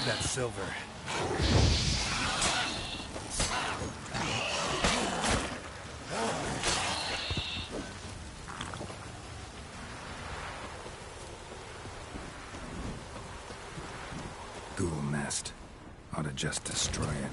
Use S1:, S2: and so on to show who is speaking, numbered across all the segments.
S1: that silver.
S2: Ghoul nest. Ought to just destroy it.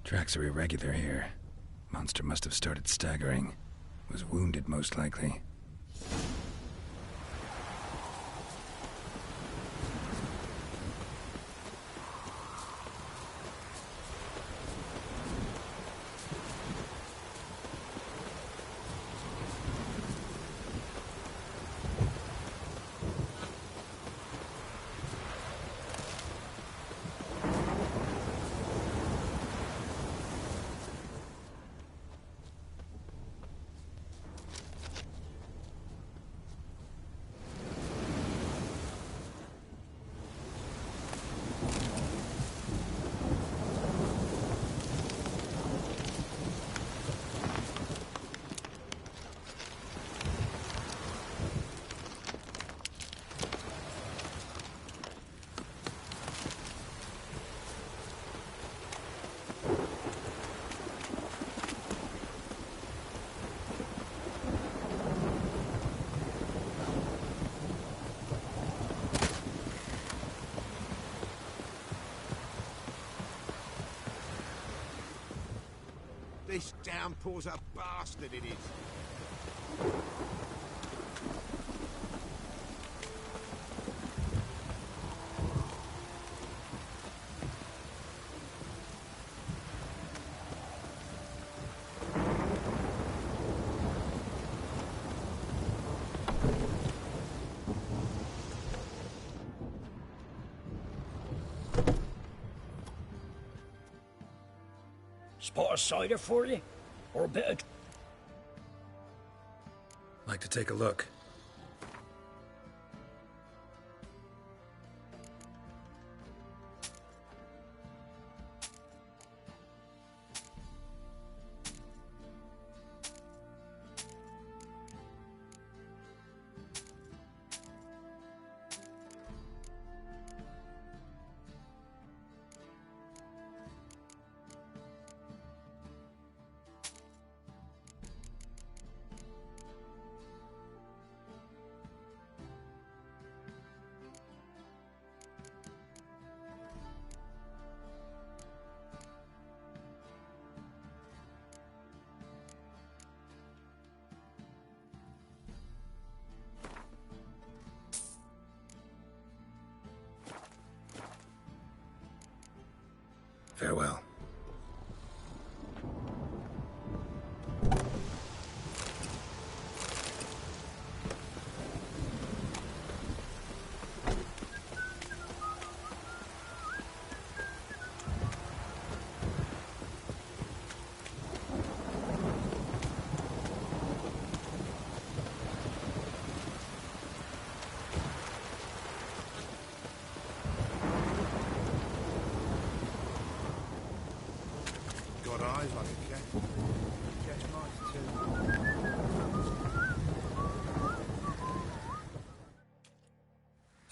S2: Tracks are irregular here. Monster must have started staggering. Was wounded, most likely.
S3: This downpour's a bastard, it is.
S4: Spot a cider for you? Or a bit of...
S1: Like to take a look.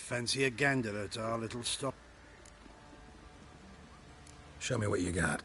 S3: Fancy a gander at our little stop?
S1: Show me what you got.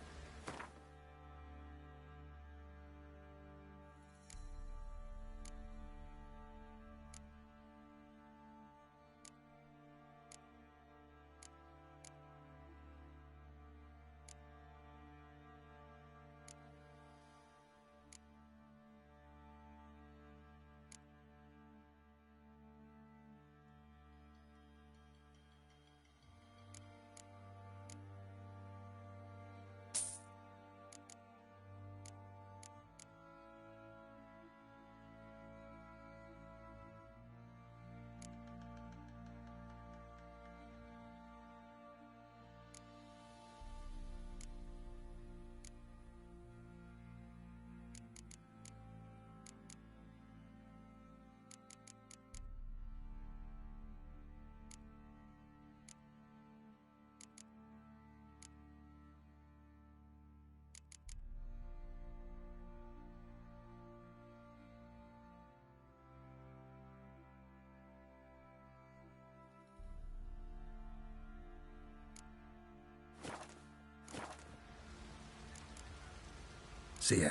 S1: See ya.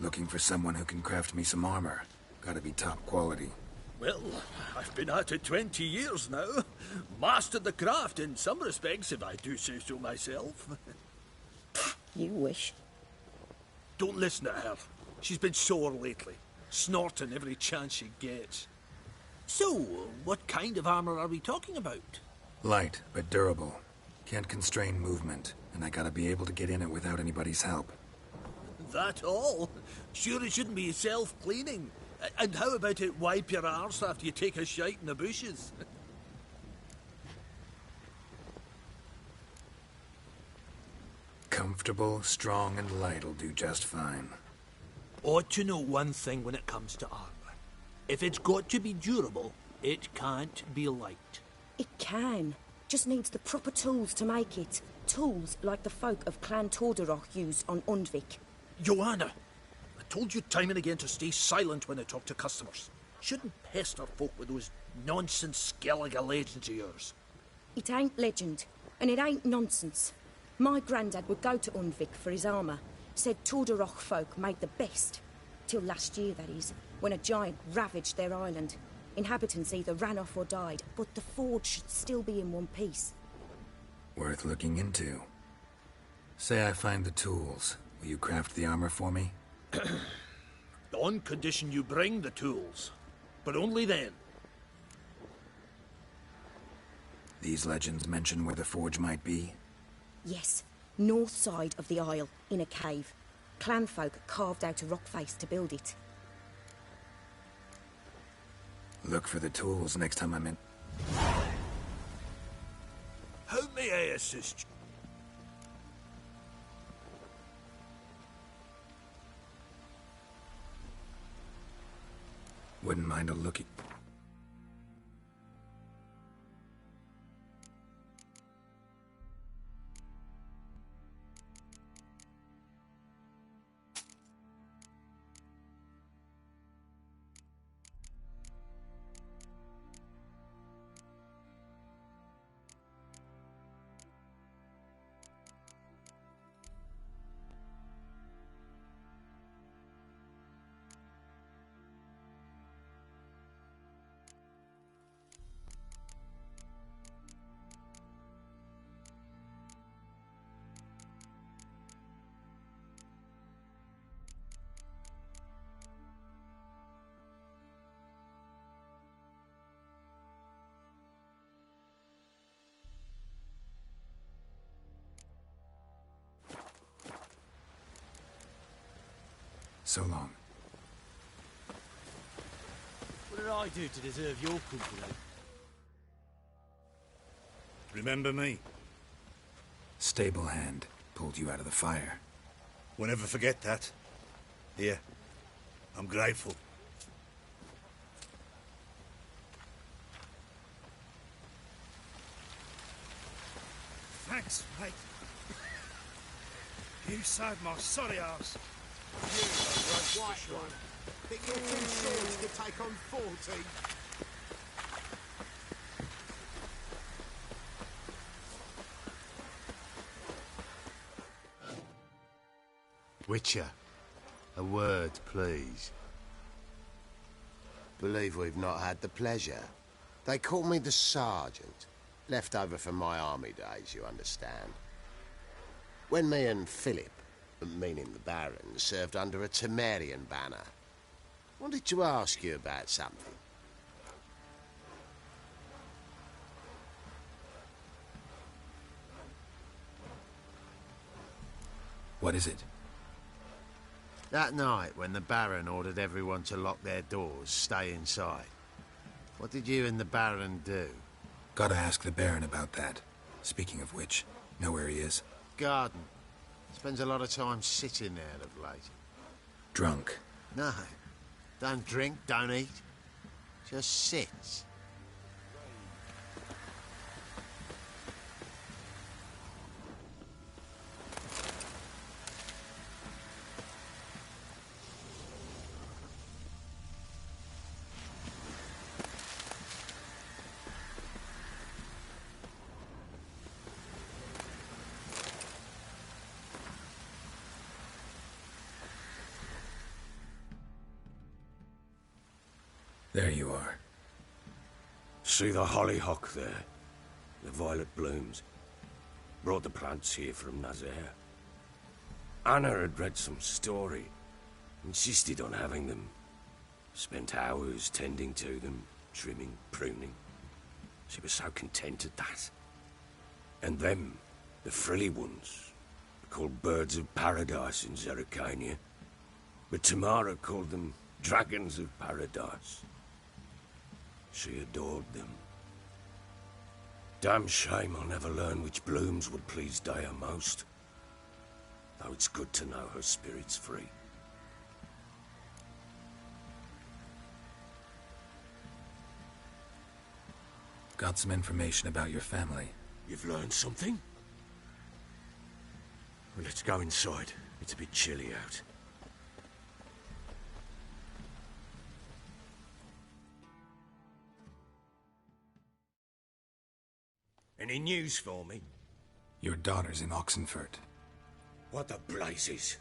S1: Looking for someone who can craft me some armor. Gotta be top quality.
S5: Well, I've been at it 20 years now. Mastered the craft in some respects, if I do say so myself.
S6: You wish.
S5: Don't listen to her. She's been sore lately, snorting every chance she gets. So, what kind of armor are we talking about?
S1: Light, but durable. Can't constrain movement, and I gotta be able to get in it without anybody's help.
S5: That all? Sure it shouldn't be self-cleaning. And how about it wipe your arse after you take a shite in the bushes?
S1: Comfortable, strong, and light'll do just fine.
S5: Ought to know one thing when it comes to armor. If it's got to be durable, it can't be light.
S6: It can. Just needs the proper tools to make it. Tools like the folk of Clan Tordarroch used on Undvik.
S5: Joanna, I told you time and again to stay silent when I talk to customers. Shouldn't pester folk with those nonsense Skellige legends of yours.
S6: It ain't legend, and it ain't nonsense. My granddad would go to Undvik for his armour. Said Tordarroch folk made the best. Till last year, that is, when a giant ravaged their island. Inhabitants either ran off or died, but the forge should still be in one piece.
S1: Worth looking into. Say I find the tools. Will you craft the armor for me?
S5: On condition you bring the tools. But only then.
S1: These legends mention where the forge might be?
S6: Yes, north side of the isle, in a cave. Clanfolk carved out a rock face to build it.
S1: Look for the tools next time I'm in.
S5: How may I assist you?
S1: Wouldn't mind a look at... So long.
S7: What did I do to deserve your company?
S3: Remember me?
S1: Stable hand. Pulled you out of the fire.
S3: Won't ever forget that. Here. I'm grateful. Thanks, mate. You saved my sorry ass.
S8: You are a white one. Think your two swords could take on 40?
S9: Witcher, a word, please. Believe we've not had the pleasure. They call me the Sergeant. Left over from my army days, you understand. When me and Philip, meaning the Baron, served under a Temerian banner. Wanted to ask you about something.
S2: What is it?
S9: That night, when the Baron ordered everyone to lock their doors, stay inside. What did you and the Baron do?
S2: Gotta ask the Baron about that. Speaking of which, know where he is?
S9: Garden. Spends a lot of time sitting there of late.
S2: Drunk.
S9: No. Don't drink, don't eat. Just sits.
S2: There you are.
S4: See the hollyhock there? The violet blooms. Brought the plants here from Nazaire. Anna had read some story. Insisted on having them. Spent hours tending to them, trimming, pruning. She was so content at that. And them, the frilly ones, called birds of paradise in Zerrikania. But Tamara called them dragons of paradise. She adored them. Damn shame I'll never learn which blooms would please Dea most. Though it's good to know her spirit's free.
S2: Got some information about your family.
S4: You've learned something? Well, let's go inside. It's a bit chilly out. Any news for me?
S2: Your daughter's in Oxenfurt.
S4: What the blazes?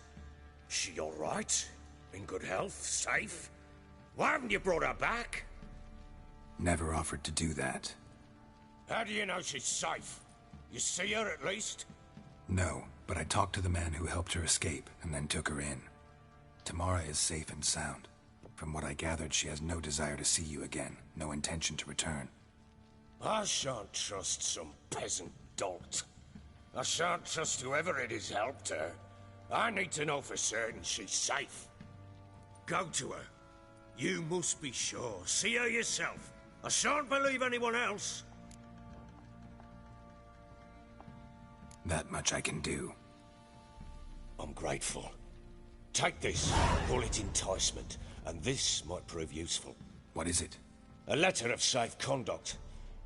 S4: She all right? In good health? Safe? Why haven't you brought her back?
S2: Never offered to do that.
S4: How do you know she's safe? You see her at least?
S2: No, but I talked to the man who helped her escape and then took her in. Tamara is safe and sound. From what I gathered, she has no desire to see you again, no intention to return.
S4: I shan't trust some peasant dolt. I shan't trust whoever it is helped her. I need to know for certain she's safe. Go to her. You must be sure. See her yourself. I shan't believe anyone else.
S2: That much I can do.
S4: I'm grateful. Take this. Call it enticement, and this might prove useful.
S2: What is it?
S4: A letter of safe conduct.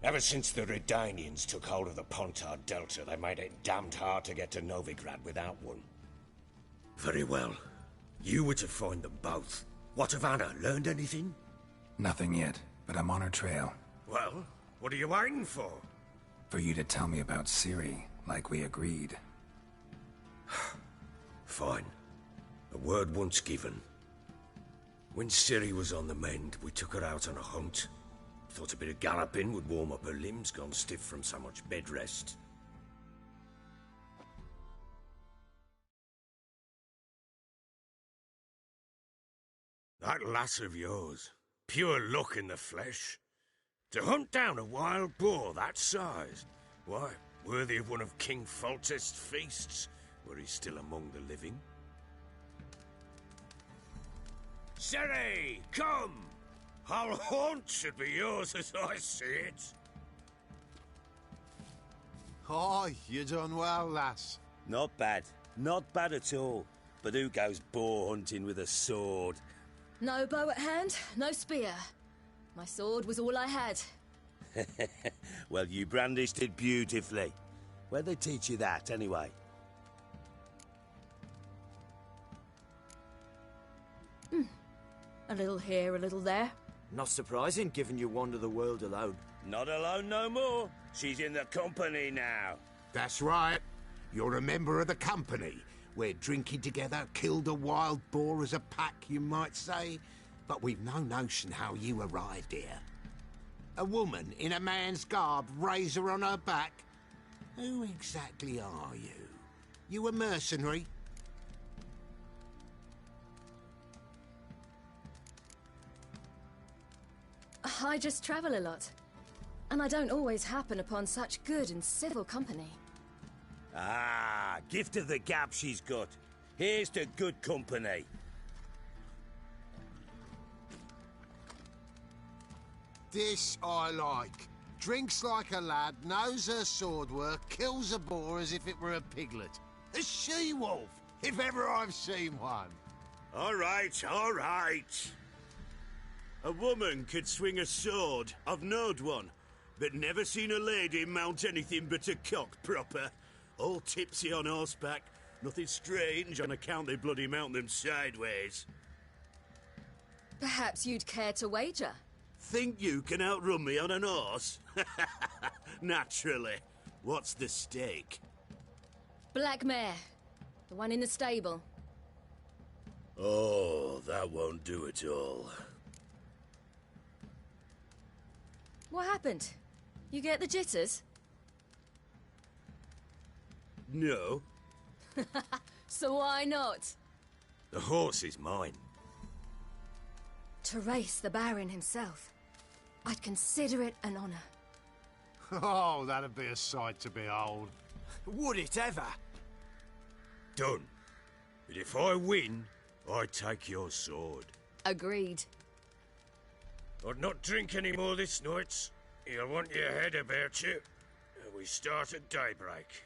S4: Ever since the Redanians took hold of the Pontar Delta, they made it damned hard to get to Novigrad without one. Very well. You were to find them both. What of Anna? Learned anything?
S2: Nothing yet, but I'm on her trail.
S4: Well, what are you waiting for?
S2: For you to tell me about Ciri, like we agreed.
S4: Fine. A word once given. When Ciri was on the mend, we took her out on a hunt. Thought a bit of galloping would warm up her limbs, gone stiff from so much bed rest. That lass of yours, pure luck in the flesh. To hunt down a wild boar that size, why, worthy of one of King Foltest's feasts, were he still among the living. Ciri, come! Our haunt should be yours as I see it.
S8: Aye, you done well, lass.
S7: Not bad. Not bad at all. But who goes boar hunting with a sword?
S10: No bow at hand, no spear. My sword was all I had.
S7: Well, you brandished it beautifully. Where'd they teach you that, anyway?
S10: A little here, a little there.
S11: Not surprising, given you wander the world alone.
S4: Not alone no more. She's in the company now.
S8: That's right. You're a member of the company. We're drinking together, killed a wild boar as a pack, you might say. But we've no notion how you arrived here. A woman in a man's garb, razor on her back. Who exactly are you? You a mercenary?
S10: I just travel a lot. And I don't always happen upon such good and civil company.
S7: Ah, gift of the gab she's got. Here's to good company.
S8: This I like. Drinks like a lad, knows her sword work, kills a boar as if it were a piglet. A she-wolf, if ever I've seen one.
S3: All right, all right. A woman could swing a sword. I've knowed one. But never seen a lady mount anything but a cock proper. All tipsy on horseback. Nothing strange on account they bloody mount them sideways.
S10: Perhaps you'd care to wager?
S3: Think you can outrun me on an horse? Naturally. What's the stake?
S10: Black mare. The one in the stable.
S3: Oh, that won't do it all.
S10: What happened? You get the jitters?
S3: No.
S10: So why not?
S4: The horse is mine.
S10: To race the Baron himself. I'd consider it an honor.
S8: Oh, that'd be a sight to behold.
S11: Would it ever?
S4: Done. But if I win, I take your sword.
S10: Agreed.
S4: I'd not drink any more this night. You'll want your head about you. We start at daybreak.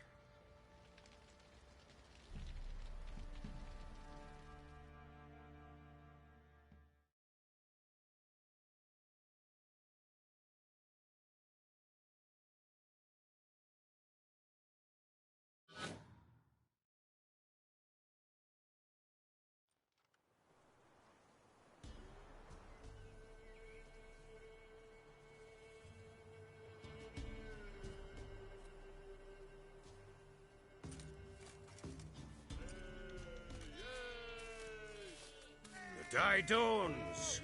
S4: The day dawns.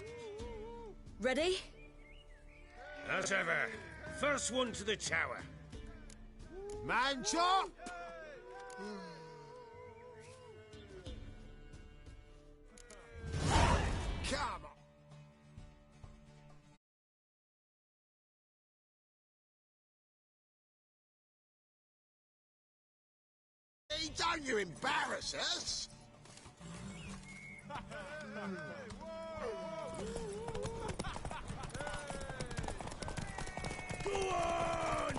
S10: Ready?
S4: As ever, first one to the tower.
S8: Man chop! Come on! Hey, don't you embarrass us!
S3: Go on!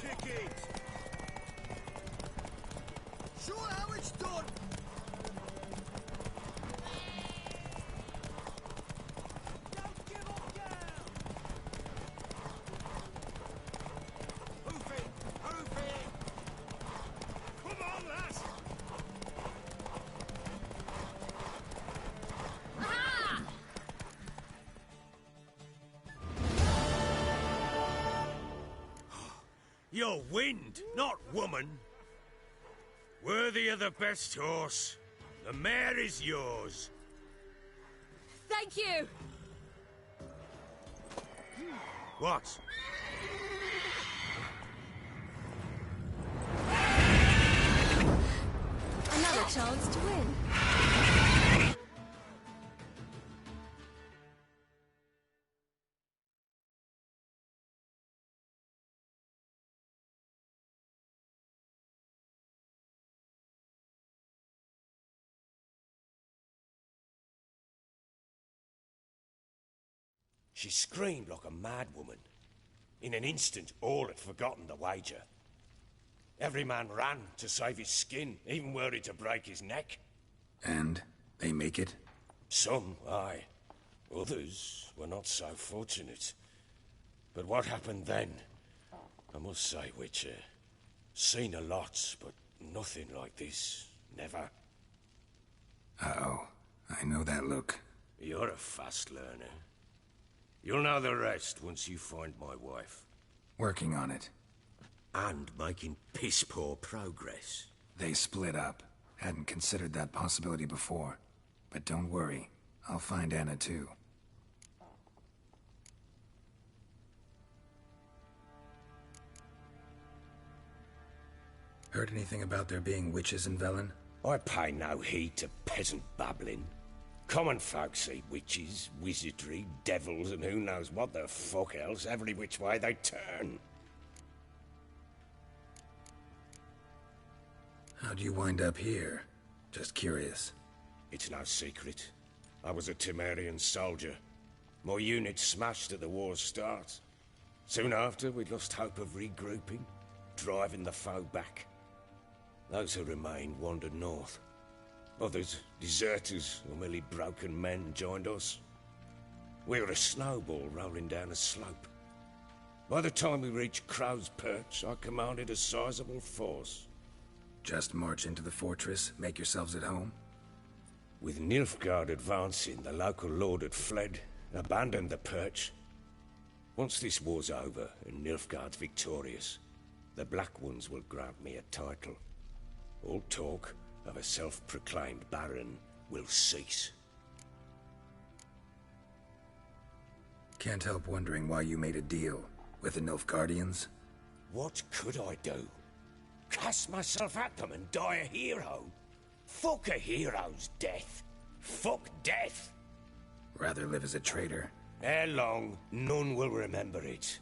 S3: Kick it!
S8: Show how it's done!
S3: Don't give up, girl! Hoof it! Hoof it! Come on, lass!
S4: You're wind, not woman. Worthy of the best horse. The mare is yours.
S10: Thank you!
S4: What?
S10: Another chance to win.
S4: She screamed like a mad woman. In an instant, all had forgotten the wager. Every man ran to save his skin, even were it to break his neck.
S1: And they make it?
S4: Some, aye. Others were not so fortunate. But what happened then? I must say, Witcher, seen a lot, but nothing like this. Never.
S2: Uh-oh. I know that look.
S4: You're a fast learner. You'll know the rest once you find my wife.
S2: Working on it.
S7: And making piss-poor progress.
S2: They split up. Hadn't considered that possibility before. But don't worry. I'll find Anna too. Heard anything about there being witches in Velen?
S4: I pay no heed to peasant babbling. Common folk see witches, wizardry, devils, and who knows what the fuck else every which way they turn.
S2: How'd you wind up here? Just curious.
S4: It's no secret. I was a Temerian soldier. My unit smashed at the war's start. Soon after, we lost hope of regrouping, driving the foe back. Those who remained wandered north. Others, deserters or merely broken men, joined us. We were a snowball rolling down a slope. By the time we reached Crow's Perch, I commanded a sizable force.
S2: Just march into the fortress, make yourselves at home?
S4: With Nilfgaard advancing, the local lord had fled, abandoned the Perch. Once this war's over and Nilfgaard's victorious, the Black Ones will grant me a title. All talk of a self-proclaimed baron will cease.
S2: Can't help wondering why you made a deal with the Nilfgaardians.
S4: What could I do? Cast myself at them and die a hero? Fuck a hero's death. Fuck death.
S2: Rather live as a traitor.
S4: Ere long, none will remember it.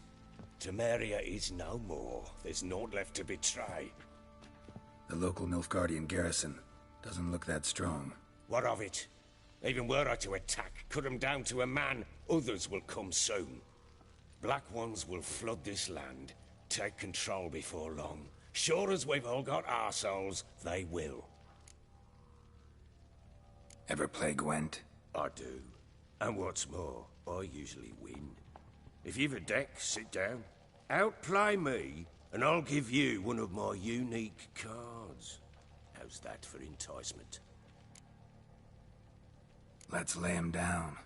S4: Temeria is no more. There's naught left to betray.
S2: The local Nilfgaardian garrison doesn't look that strong.
S4: What of it? Even were I to attack, cut them down to a man, others will come soon. Black Ones will flood this land, take control before long. Sure as we've all got arseholes, they will.
S2: Ever play Gwent?
S4: I do. And what's more, I usually win. If you've a deck, sit down. Outplay me, and I'll give you one of my unique cards. How's that for enticement?
S2: Let's lay him down.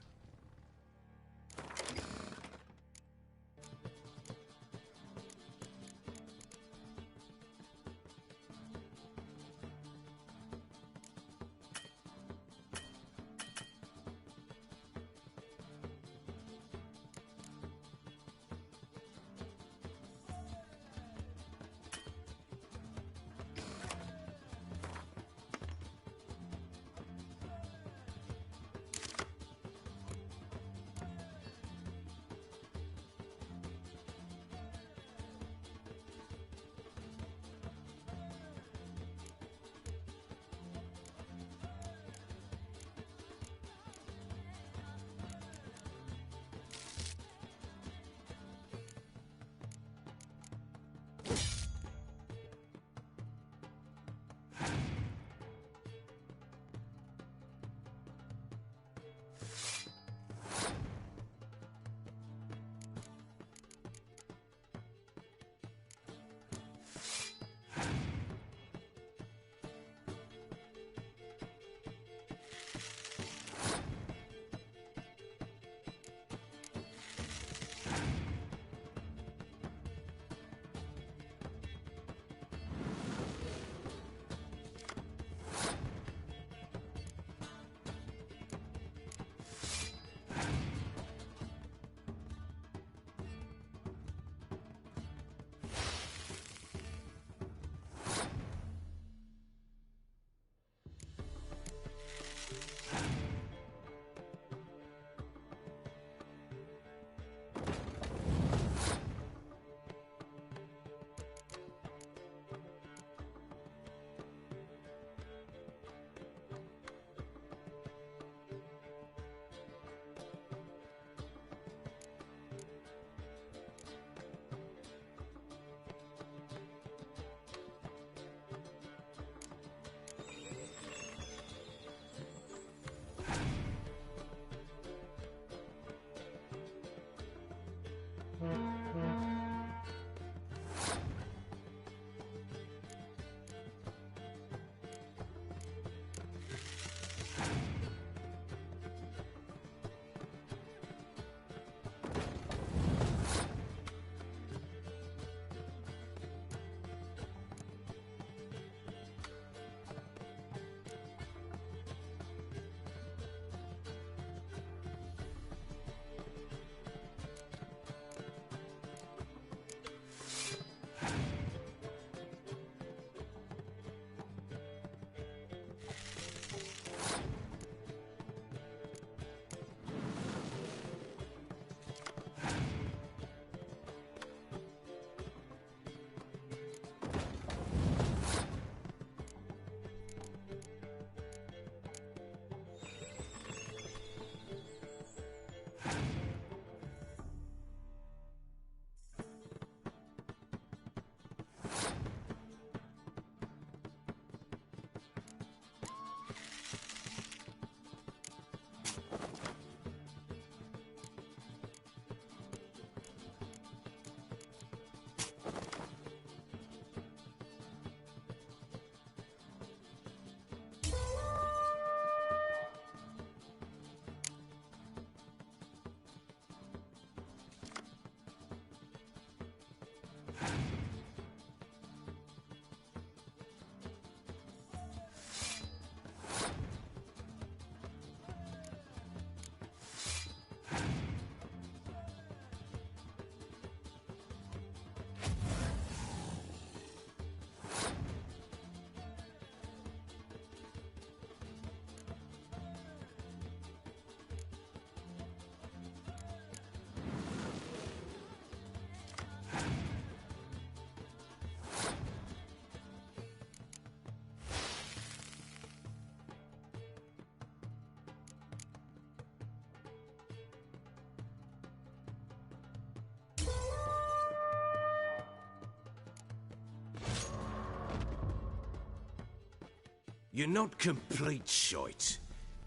S4: You're not complete shite,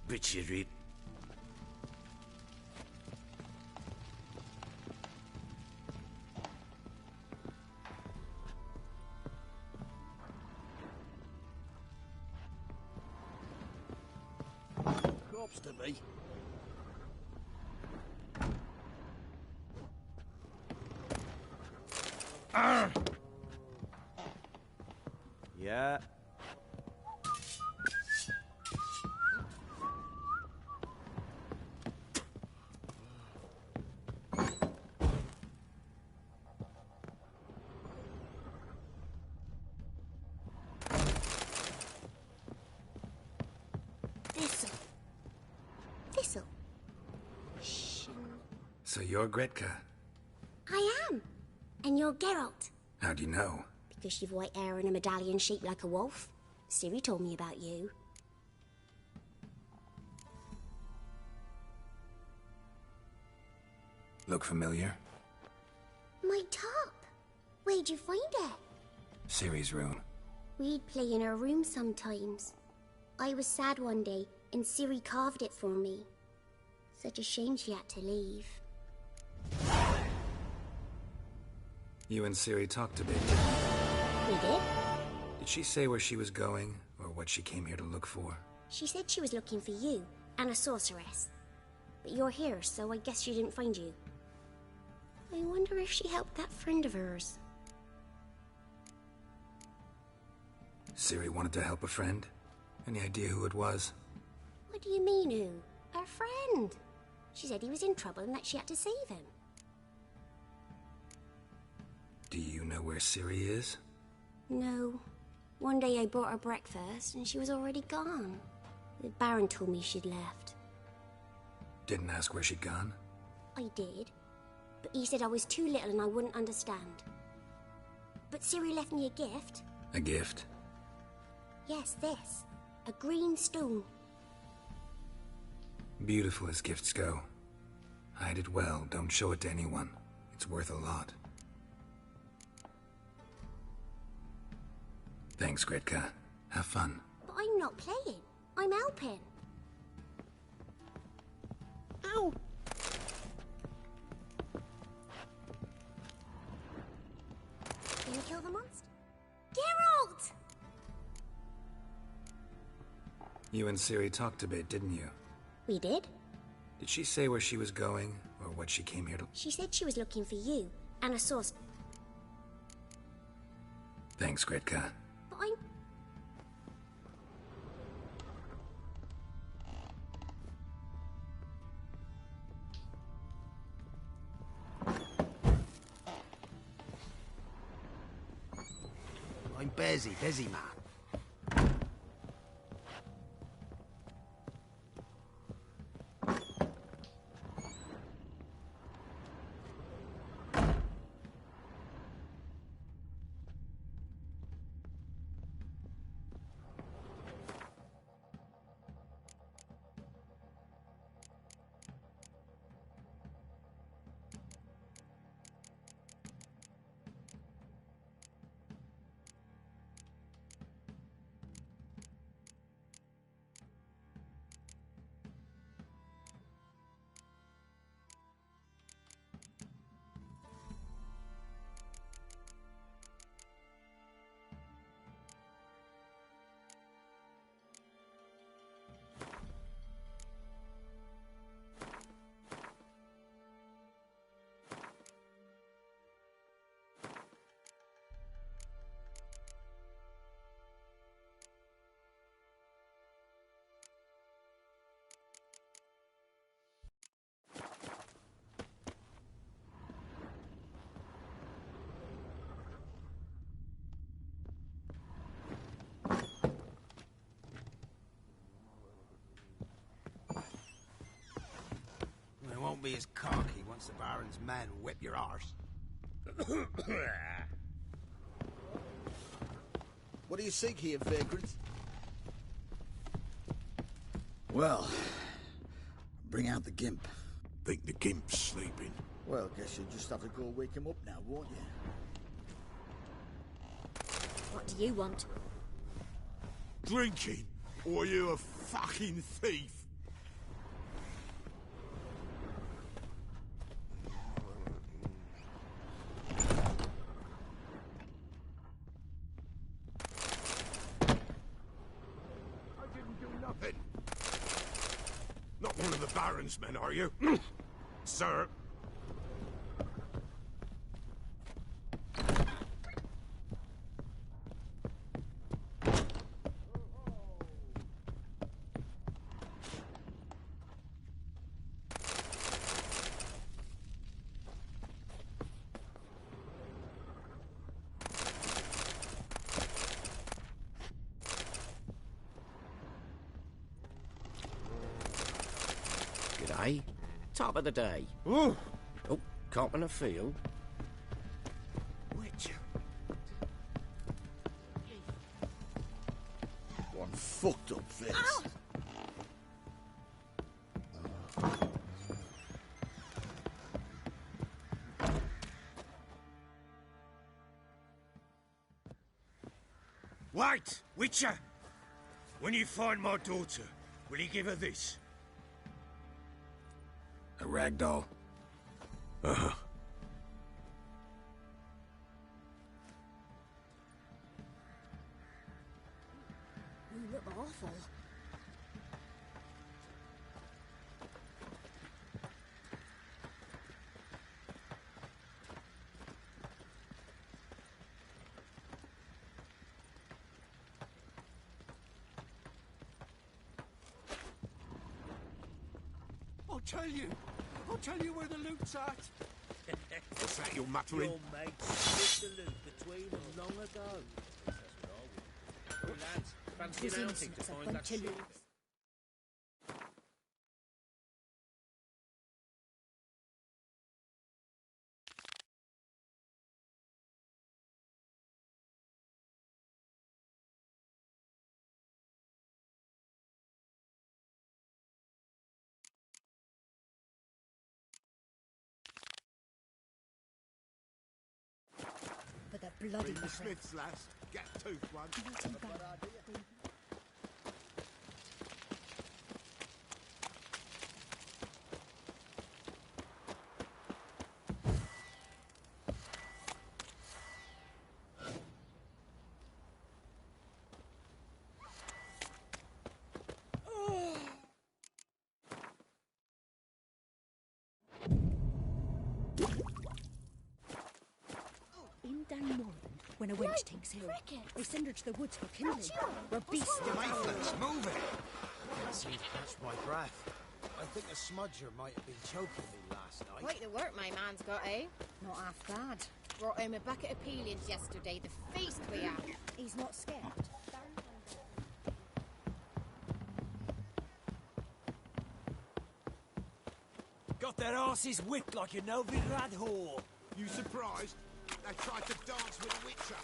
S4: but you're it.
S5: Props to me.
S11: Yeah.
S12: Thistle.
S1: So you're Gretka.
S12: I am. And you're Geralt.
S1: How'd you know?
S12: Because you've white hair and a medallion shaped like a wolf. Ciri told me about you.
S1: Look familiar?
S12: My top. Where'd you find it?
S1: Ciri's rune.
S12: We'd play in her room sometimes. I was sad one day, and Ciri carved it for me. Such a shame she had to leave.
S1: You and Ciri talked a bit.
S12: We did?
S1: Did she say where she was going, or what she came here to look for?
S12: She said she was looking for you, and a sorceress. But you're here, so I guess she didn't find you. I wonder if she helped that friend of hers.
S1: Ciri wanted to help a friend? Any idea who it was?
S12: What do you mean, who? Her friend. She said he was in trouble and that she had to save him.
S1: Do you know where Ciri is?
S12: No. One day I brought her breakfast and she was already gone. The Baron told me she'd left.
S1: Didn't ask where she'd gone?
S12: I did. But he said I was too little and I wouldn't understand. But Ciri left me a gift.
S1: A gift?
S12: Yes, this. A green stone.
S1: Beautiful as gifts go. Hide it well, don't show it to anyone. It's worth a lot. Thanks, Gretka. Have fun.
S12: But I'm not playing. I'm helping. Ow! Can you kill the monster? Geralt!
S1: You and Ciri talked a bit, didn't you?
S12: We did.
S1: Did she say where she was going, or what she came here to...
S12: She said she was looking for you, and a source.
S1: Thanks, Gretka.
S12: But I'm...
S8: I'm busy, man. Won't be as cocky once the Baron's men whip your arse.
S5: What do you seek here, vagrant?
S13: Well, bring out the gimp.
S8: Think the gimp's sleeping.
S13: Well, guess you'll just have to go wake him up now, won't you?
S10: What do you want?
S8: Drinking. Or are you a fucking thief? I didn't do nothing. Not one of the Baron's men, are you? Sir?
S14: G'day. Top of the day. Ooh. Oh, copping a feel.
S8: Witcher.
S13: One fucked up face.
S4: Wait, Witcher! When you find my daughter, will you give her this?
S1: A ragdoll?
S4: Uh-huh.
S12: You look awful.
S5: I'll tell you where the loot's at.
S8: What's that you're muttering?
S7: Your mates split the loot between them long ago. That's what I would. Oh, lads, fancy an outing to find that shit.
S6: For the bloody
S8: Bring the Smiths, lass. Get a tooth one.
S6: In Dan Morland, when a wench takes ill, they send her to the woods for kindling. We're beasts of
S8: Maitlands, move it!
S11: Seemed to catch my breath. I think a smudger might have been choking me last night.
S15: Quite the work my man's got, eh?
S6: Not half bad.
S15: Brought home a bucket of peelings yesterday, the feast we had.
S6: He's not scared.
S11: Got their asses whipped like a Novigrad whore.
S8: You surprised? They tried to dance with a Witcher.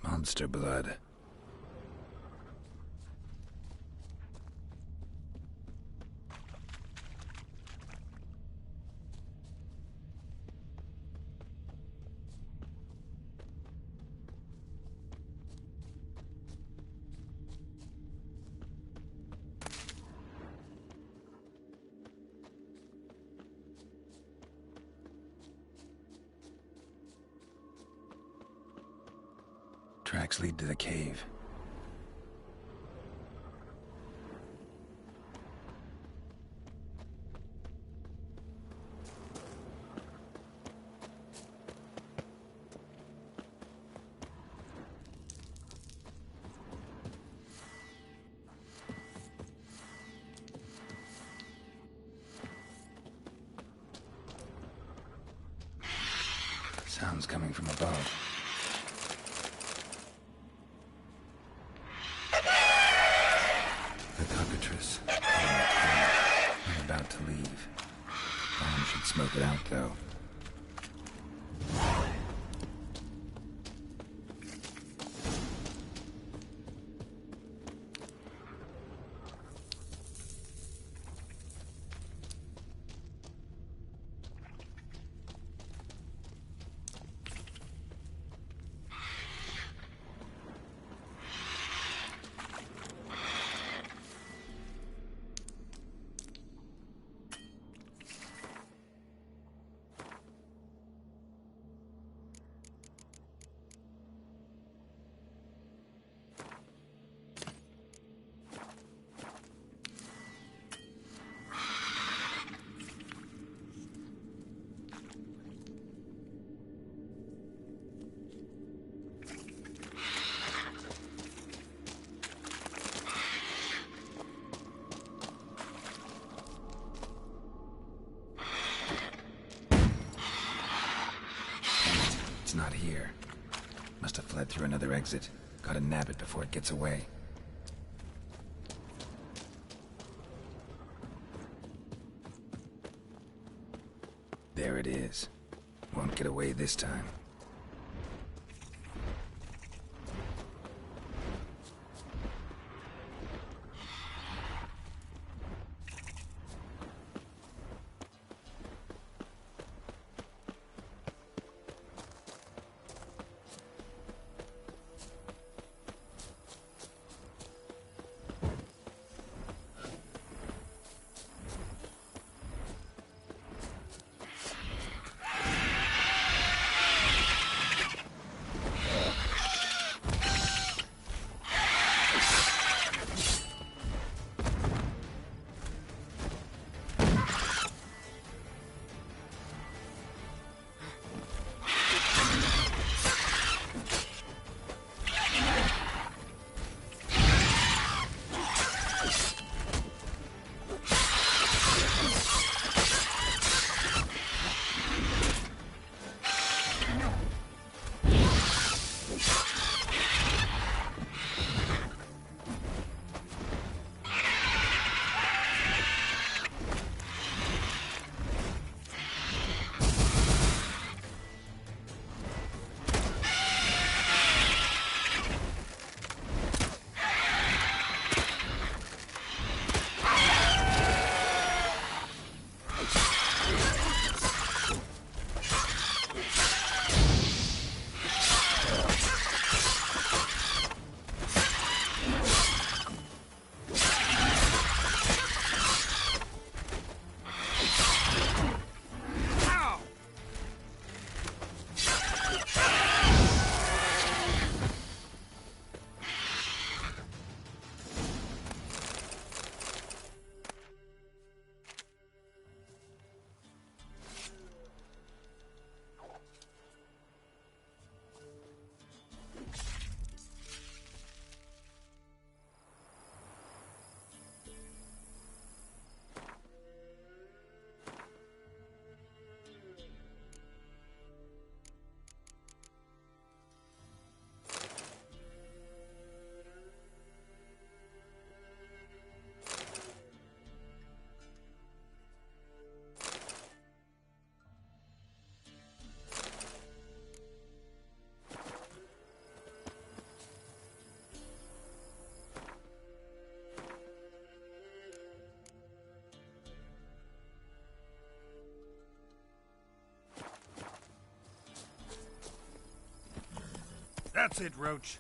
S1: Monster blood.
S2: tracks lead to the cave. Sounds coming from above. The cockatrice. I'm about to leave. One should smoke it out, though. It's not here. Must have fled through another exit. Gotta nab it before it gets away. There it is. Won't get away this time.
S5: That's it, Roach.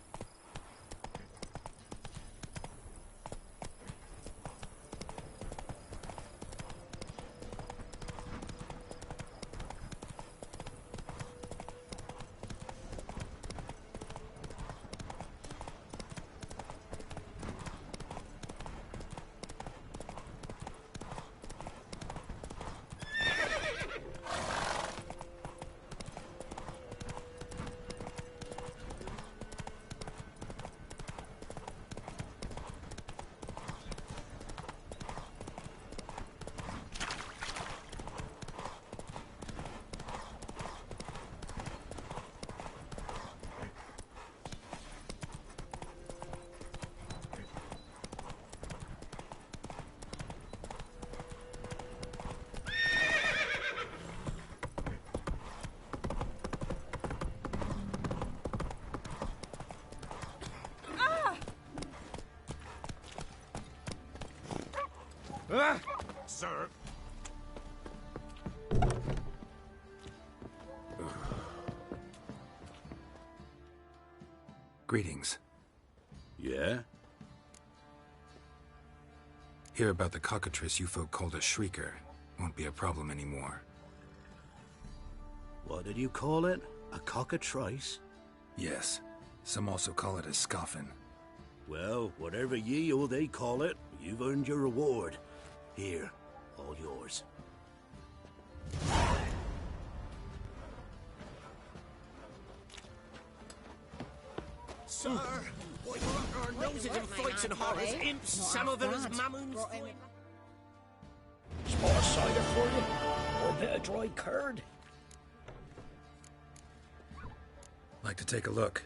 S8: Sir.
S1: Greetings.
S3: Yeah?
S1: Hear about the cockatrice you folk called a shrieker. Won't be a problem anymore.
S3: What did you call it? A cockatrice?
S1: Yes. Some also call it a scoffin.
S3: Well, whatever ye or they call it, you've earned your reward. Here, all yours.
S14: Sir, why you up our noses in fights and horrors, imps, some of them as mammons.
S7: Spot of cider for you? Or a bit of dry curd?
S1: Like to take a look.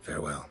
S1: Farewell.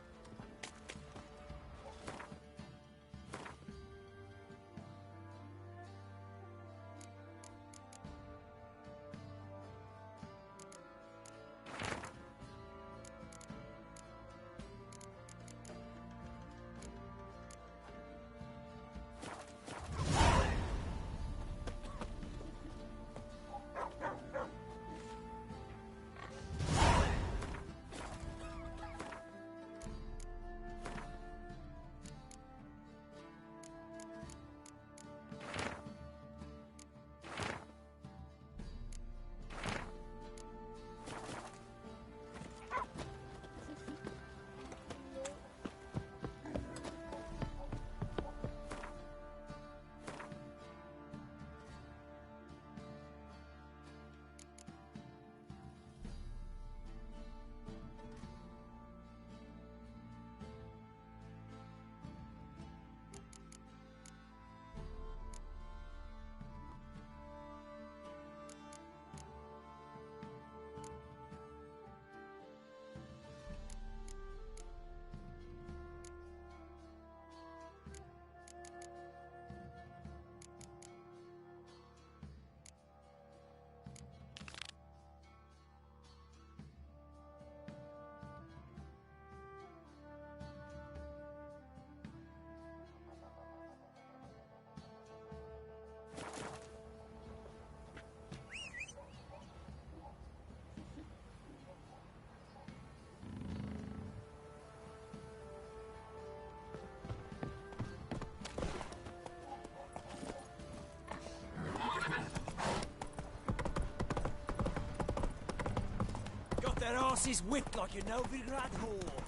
S11: Their asses whipped like you know Grad whore.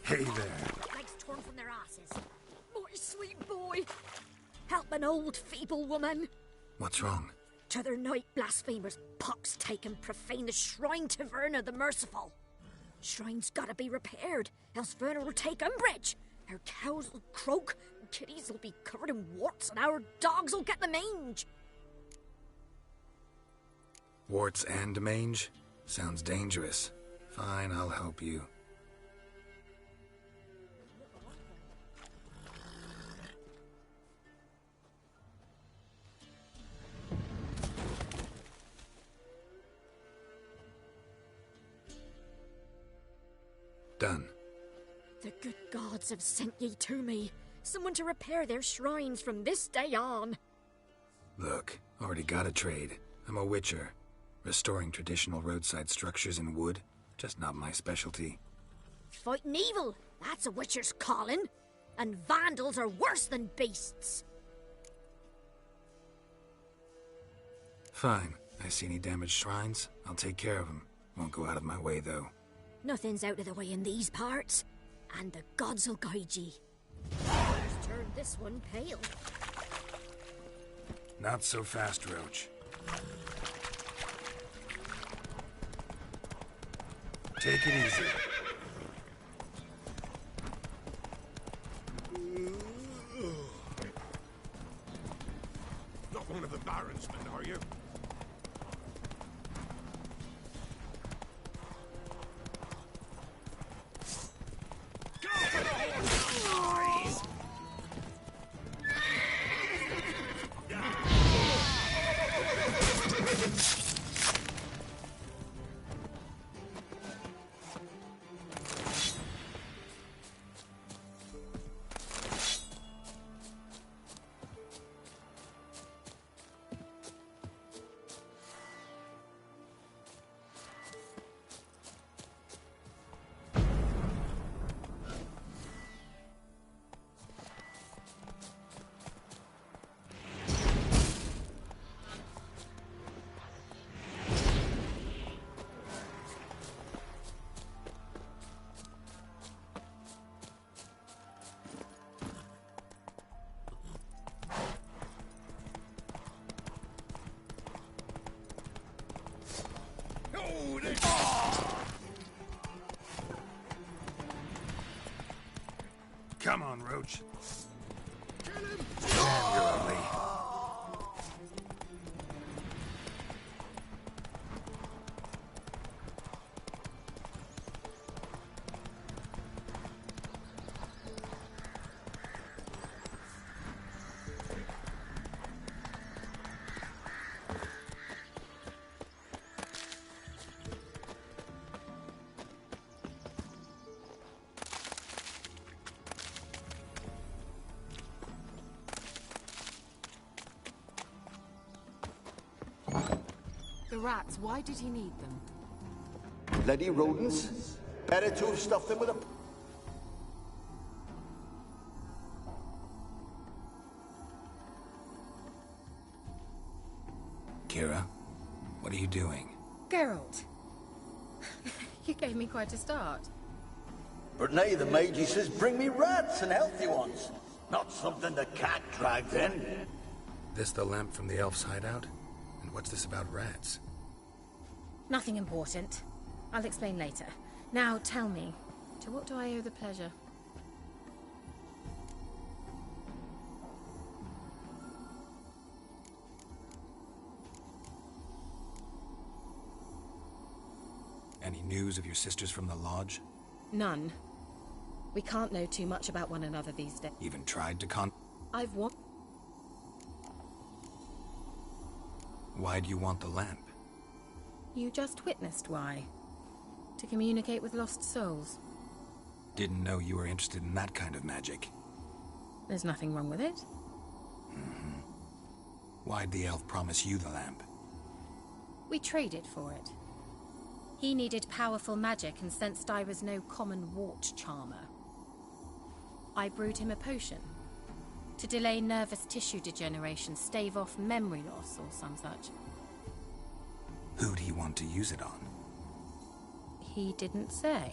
S1: Hey there.
S10: Legs torn from their asses. My sweet boy. Help an old feeble woman.
S1: What's wrong?
S10: T'other night blasphemers pox take and profane the shrine to Verna the Merciful. Shrine's gotta be repaired, else Verna will take umbrage. Our cows will croak, kitties will be covered in warts, and our dogs will get the mange.
S1: Warts and mange? Sounds dangerous. Fine, I'll help you. Done.
S10: The good gods have sent ye to me. Someone to repair their shrines from this day on.
S1: Look, already got a trade. I'm a witcher. Restoring traditional roadside structures in wood, just not my specialty.
S10: Fighting evil, that's a witcher's calling. And vandals are worse than beasts.
S1: Fine. I see any damaged shrines, I'll take care of them. Won't go out of my way, though.
S10: Nothing's out of the way in these parts. And the gods will guide ye. Just turn this one pale.
S2: Not so fast, Roach. Take it easy.
S3: Not one of the Baron's men, are you?
S2: Come on, Roach. Damn, you're ugly.
S16: The rats, why did he need them?
S13: Bloody rodents. Better to have stuffed them with a...
S2: Kira, what are you doing?
S16: Geralt. You gave me quite a start.
S13: But now the Magi says bring me rats and healthy ones. Not something the cat dragged in.
S2: This the lamp from the elf's hideout? And what's this about rats?
S16: Nothing important. I'll explain later. Now tell me, to what do I owe the pleasure?
S2: Any news of your sisters from the lodge?
S16: None. We can't know too much about one another these days.
S2: Even tried to
S16: I've what?
S2: Why'd you want the lamp?
S16: You just witnessed why. To communicate with lost souls.
S2: Didn't know you were interested in that kind of magic.
S16: There's nothing wrong with it.
S2: Mm-hmm. Why'd the elf promise you the lamp?
S16: We traded for it. He needed powerful magic and sensed I was no common wart charmer. I brewed him a potion. To delay nervous tissue degeneration, stave off memory loss or some such.
S2: Who'd he want to use it on?
S16: He didn't say.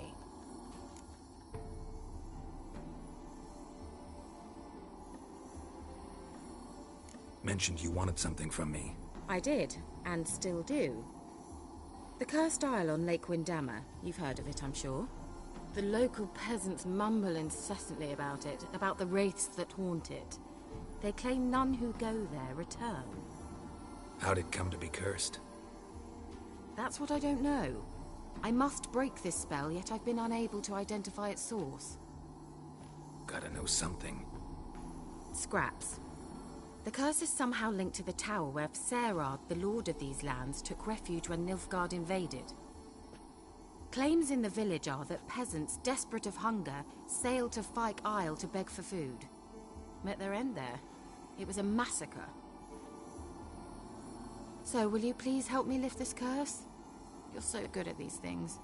S2: Mentioned you wanted something from me.
S16: I did, and still do. The Cursed Isle on Lake Windammer. You've heard of it, I'm sure. The local peasants mumble incessantly about it, about the wraiths that haunt it. They claim none who go there return.
S2: How'd it come to be cursed?
S16: That's what I don't know. I must break this spell, yet I've been unable to identify its source.
S2: Gotta know something.
S16: Scraps. The curse is somehow linked to the tower where Serard, the lord of these lands, took refuge when Nilfgaard invaded. Claims in the village are that peasants, desperate of hunger, sailed to Fyke Isle to beg for food. Met their end there. It was a massacre. So, will you please help me lift this curse? You're so good at these things.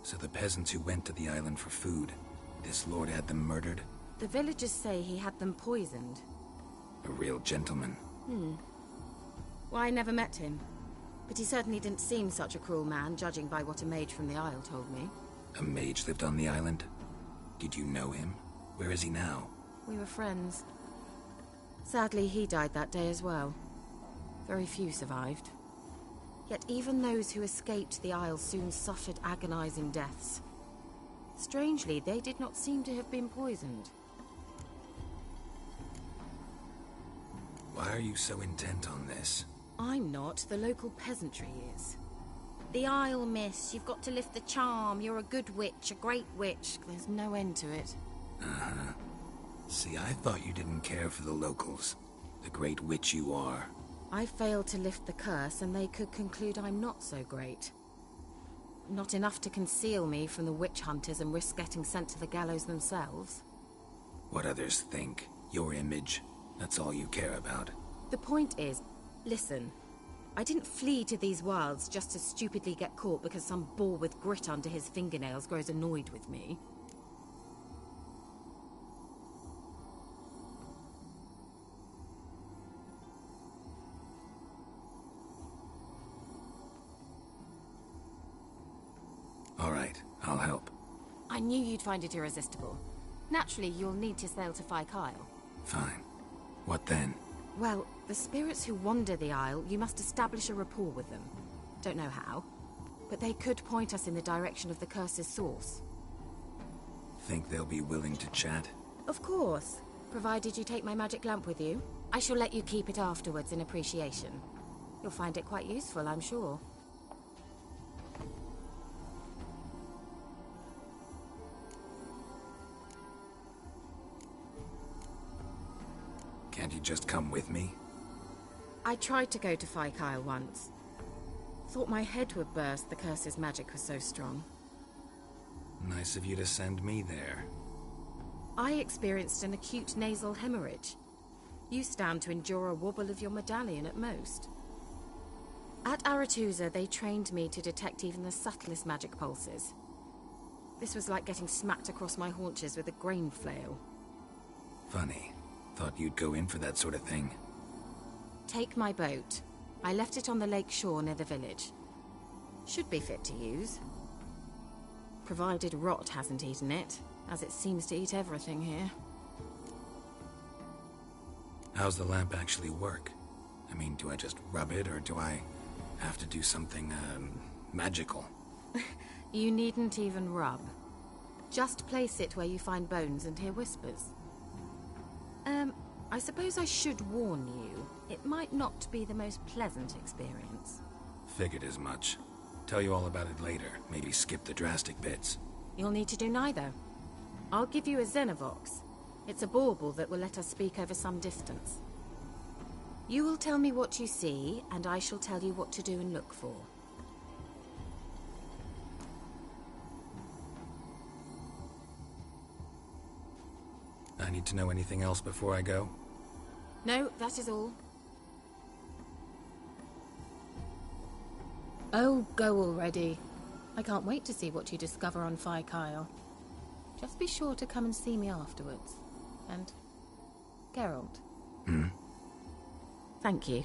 S2: So the peasants who went to the island for food, this lord had them murdered?
S16: The villagers say he had them poisoned.
S2: A real gentleman.
S16: Well, I never met him. But he certainly didn't seem such a cruel man, judging by what a mage from the Isle told me.
S2: A mage lived on the island? Did you know him? Where is he now?
S16: We were friends. Sadly, he died that day as well. Very few survived. Yet even those who escaped the Isle soon suffered agonizing deaths. Strangely, they did not seem to have been poisoned.
S2: Why are you so intent on this?
S16: I'm not. The local peasantry is. The Isle, miss. You've got to lift the charm. You're a good witch, a great witch. There's no end to it.
S2: Uh-huh. See, I thought you didn't care for the locals. The great witch you are.
S16: I failed to lift the curse, and they could conclude I'm not so great. Not enough to conceal me from the witch hunters and risk getting sent to the gallows themselves.
S2: What others think. Your image. That's all you care about.
S16: The point is, listen. I didn't flee to these wilds just to stupidly get caught because some boar with grit under his fingernails grows annoyed with me.
S2: All right, I'll help.
S16: I knew you'd find it irresistible. Naturally, you'll need to sail to Kyle.
S2: Fine. What then?
S16: Well, the spirits who wander the Isle, you must establish a rapport with them. Don't know how, but they could point us in the direction of the curse's source.
S2: Think they'll be willing to chat?
S16: Of course, provided you take my magic lamp with you. I shall let you keep it afterwards in appreciation. You'll find it quite useful, I'm sure.
S2: Can't you just come with me?
S16: I tried to go to Kyle once. Thought my head would burst, the curse's magic was so strong.
S2: Nice of you to send me there.
S16: I experienced an acute nasal hemorrhage. You stand to endure a wobble of your medallion at most. At Aretusa, they trained me to detect even the subtlest magic pulses. This was like getting smacked across my haunches with a grain flail.
S2: Funny. Thought you'd go in for that sort of thing.
S16: Take my boat. I left it on the lake shore near the village. Should be fit to use. Provided rot hasn't eaten it, as it seems to eat everything here.
S2: How's the lamp actually work? I mean, do I just rub it, or do I have to do something, magical?
S16: You needn't even rub. Just place it where you find bones and hear whispers. I suppose I should warn you. It might not be the most pleasant experience.
S2: Figured as much. Tell you all about it later. Maybe skip the drastic bits.
S16: You'll need to do neither. I'll give you a Xenovox. It's a bauble that will let us speak over some distance. You will tell me what you see, and I shall tell you what to do and look for.
S2: I need to know anything else before I go?
S16: No, that is all.
S17: Oh, go already. I can't wait to see what you discover on Kyle. Just be sure to come and see me afterwards. And Geralt.
S16: Thank you.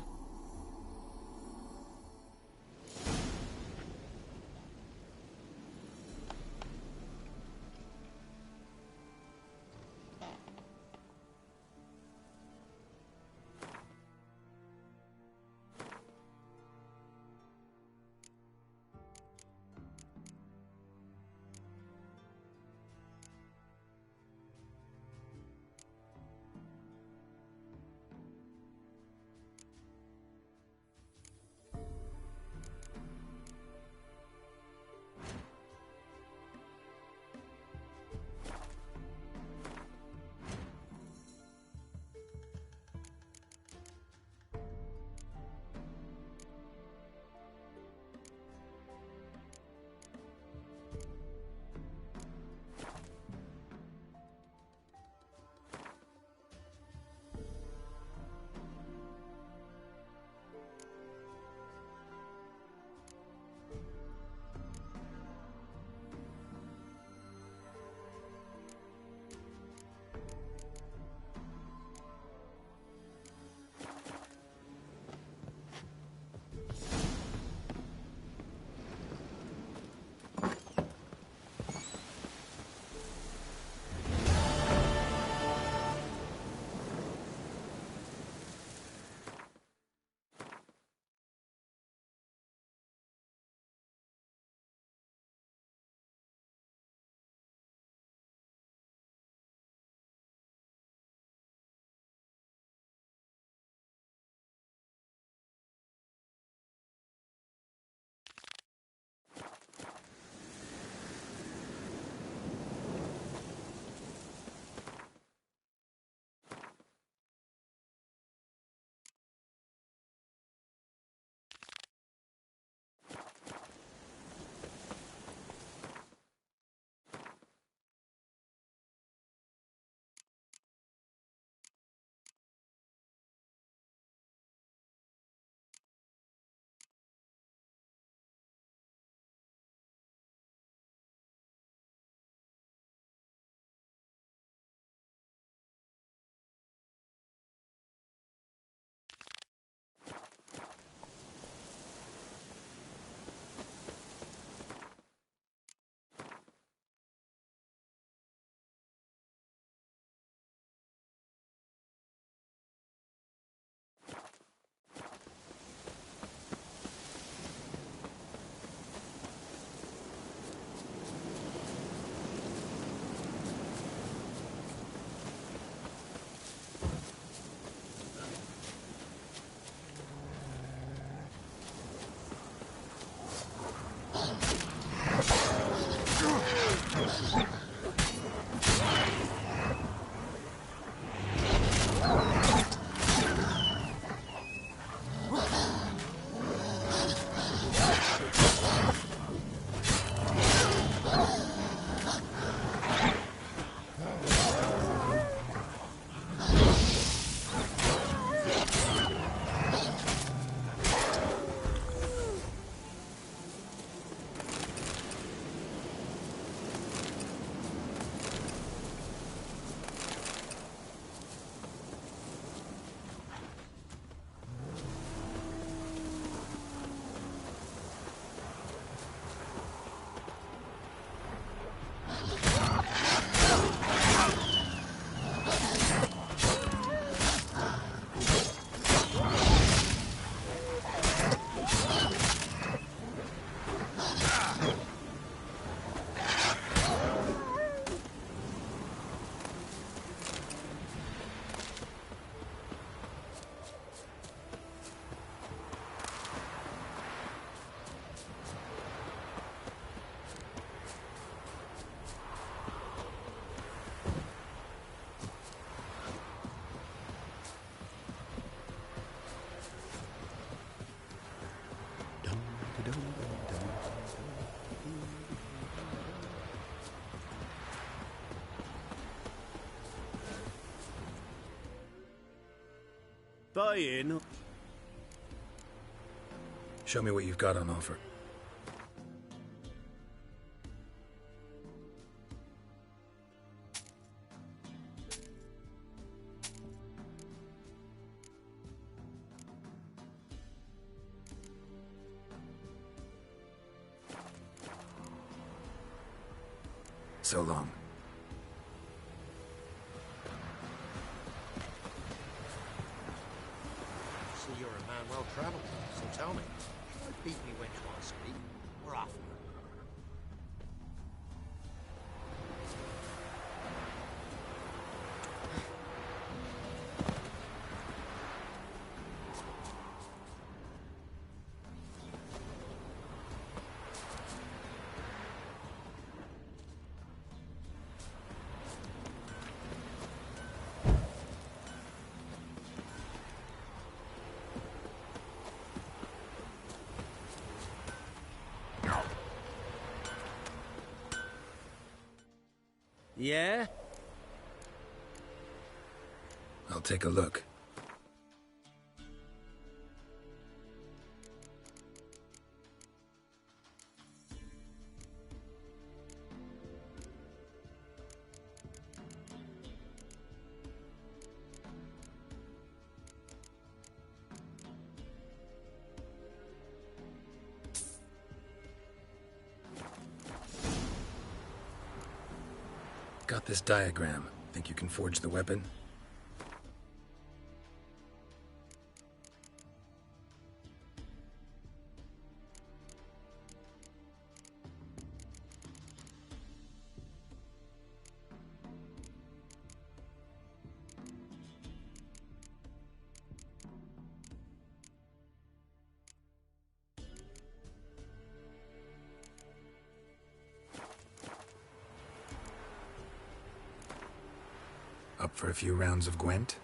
S3: Buy in.
S1: Show me what you've got on offer. So long.
S11: See, you're a man well travelled, so tell me, should I beat me wench while asleep, or after?
S14: Yeah?
S1: I'll take a look. Got this diagram. Think you can forge the weapon? Up for a few rounds of Gwent?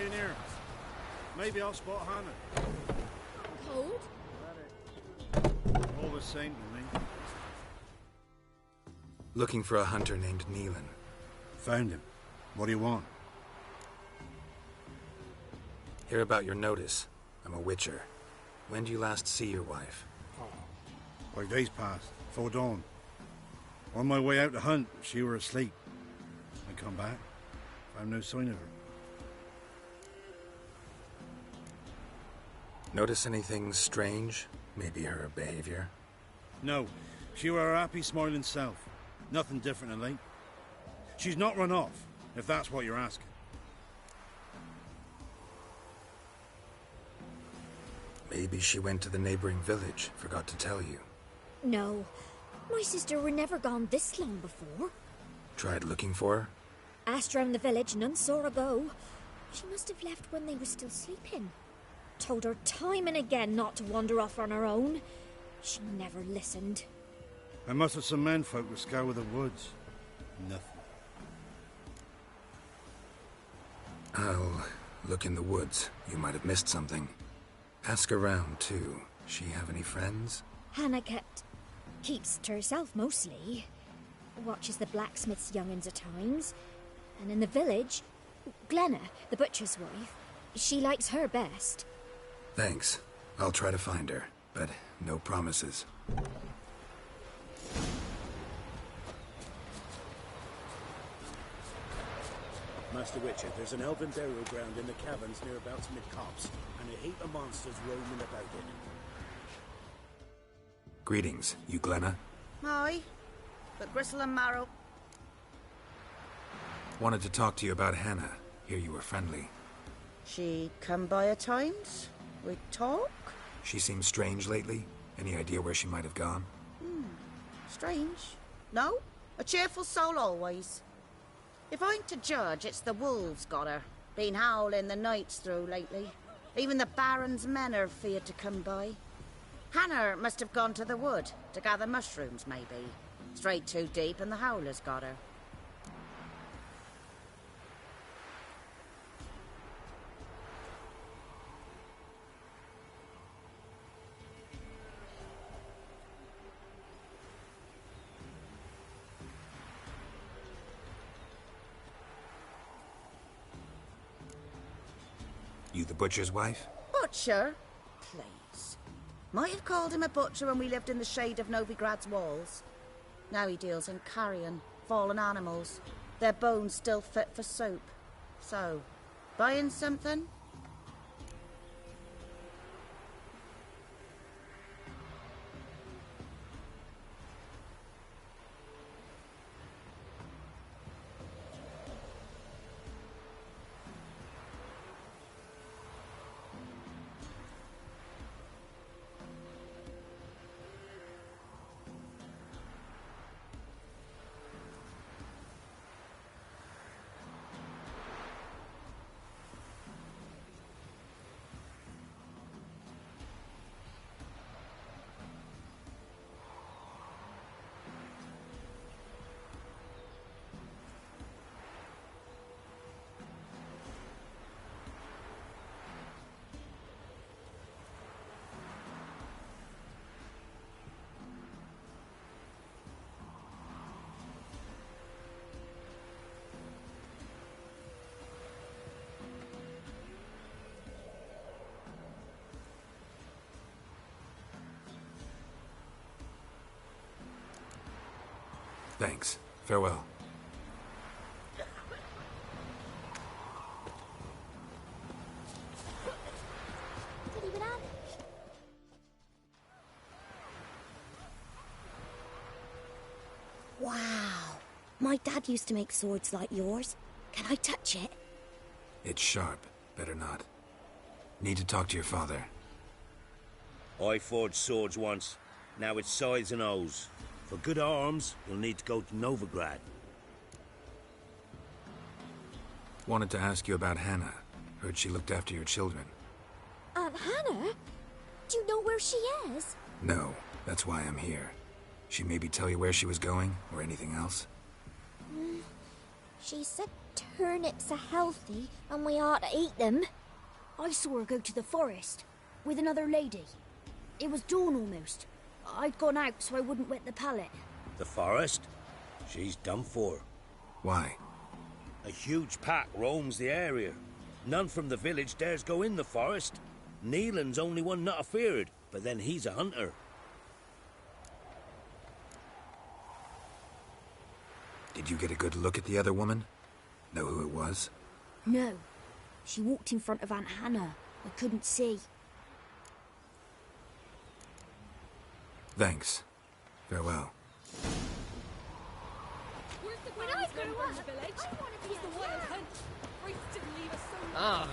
S18: staying here. Maybe I'll spot Hannah.
S10: Cold?
S18: All the same to me.
S1: Looking for a hunter named Neelan.
S18: Found him. What do you want?
S1: Hear about your notice. I'm a witcher. When do you last see your wife?
S18: 5 days passed, before dawn. On my way out to hunt, she were asleep. I come back, found no sign of her.
S1: Notice anything strange? Maybe her behavior?
S18: No, she were her happy, smiling self. Nothing different than late. She's not run off, if that's what you're asking.
S1: Maybe she went to the neighboring village, forgot to tell you.
S10: No. My sister were never gone this long before.
S1: Tried looking for her?
S10: Asked round the village, none saw her go. She must have left when they were still sleeping. Told her time and again not to wander off on her own. She never listened.
S18: I must have some menfolk to scour the woods. Nothing.
S1: I'll look in the woods. You might have missed something. Ask around, too. She have any friends?
S10: Hannah keeps to herself mostly. Watches the blacksmith's young'uns at times. And in the village, Glenna, the butcher's wife, she likes her best.
S1: Thanks. I'll try to find her, but no promises.
S7: Master Witcher, there's an elven burial ground in the caverns nearabouts mid-copse, and a heap of monsters roaming about it.
S1: Greetings. You Glenna?
S19: Aye, but gristle and marrow.
S1: Wanted to talk to you about Hannah. Hear you were friendly.
S19: She come by at times? We talk?
S1: She seems strange lately. Any idea where she might have gone?
S19: Strange. No, a cheerful soul always. If I'm to judge, it's the wolves got her. Been howling the nights through lately. Even the Baron's men are feared to come by. Hannah must have gone to the wood to gather mushrooms, maybe. Strayed too deep and the howlers got her.
S1: You the butcher's wife?
S19: Butcher? Please. Might have called him a butcher when we lived in the shade of Novigrad's walls. Now he deals in carrion, fallen animals. Their bones still fit for soup. So, buying something?
S1: Thanks. Farewell.
S6: Wow. My dad used to make swords like yours. Can I touch it?
S1: It's sharp. Better not. Need to talk to your father.
S7: I forged swords once. Now it's sides and O's. For good arms, you'll need to go to Novigrad.
S1: Wanted to ask you about Hannah. Heard she looked after your children.
S10: Hannah? Do you know where she is?
S1: No, that's why I'm here. She maybe tell you where she was going, or anything else?
S10: She said turnips are healthy and we ought to eat them. I saw her go to the forest with another lady. It was dawn almost. I'd gone out so I wouldn't wet the pallet.
S4: The forest? She's done for.
S1: Why?
S4: A huge pack roams the area. None from the village dares go in the forest. Neelan's only one not afeared, but then he's a hunter.
S1: Did you get a good look at the other woman? Know who it was?
S10: No. She walked in front of Aunt Hannah. I couldn't see.
S1: Thanks. Farewell.
S20: When I grew up, village, I want to be the wild hunt. Race didn't leave us so long.
S14: Ah.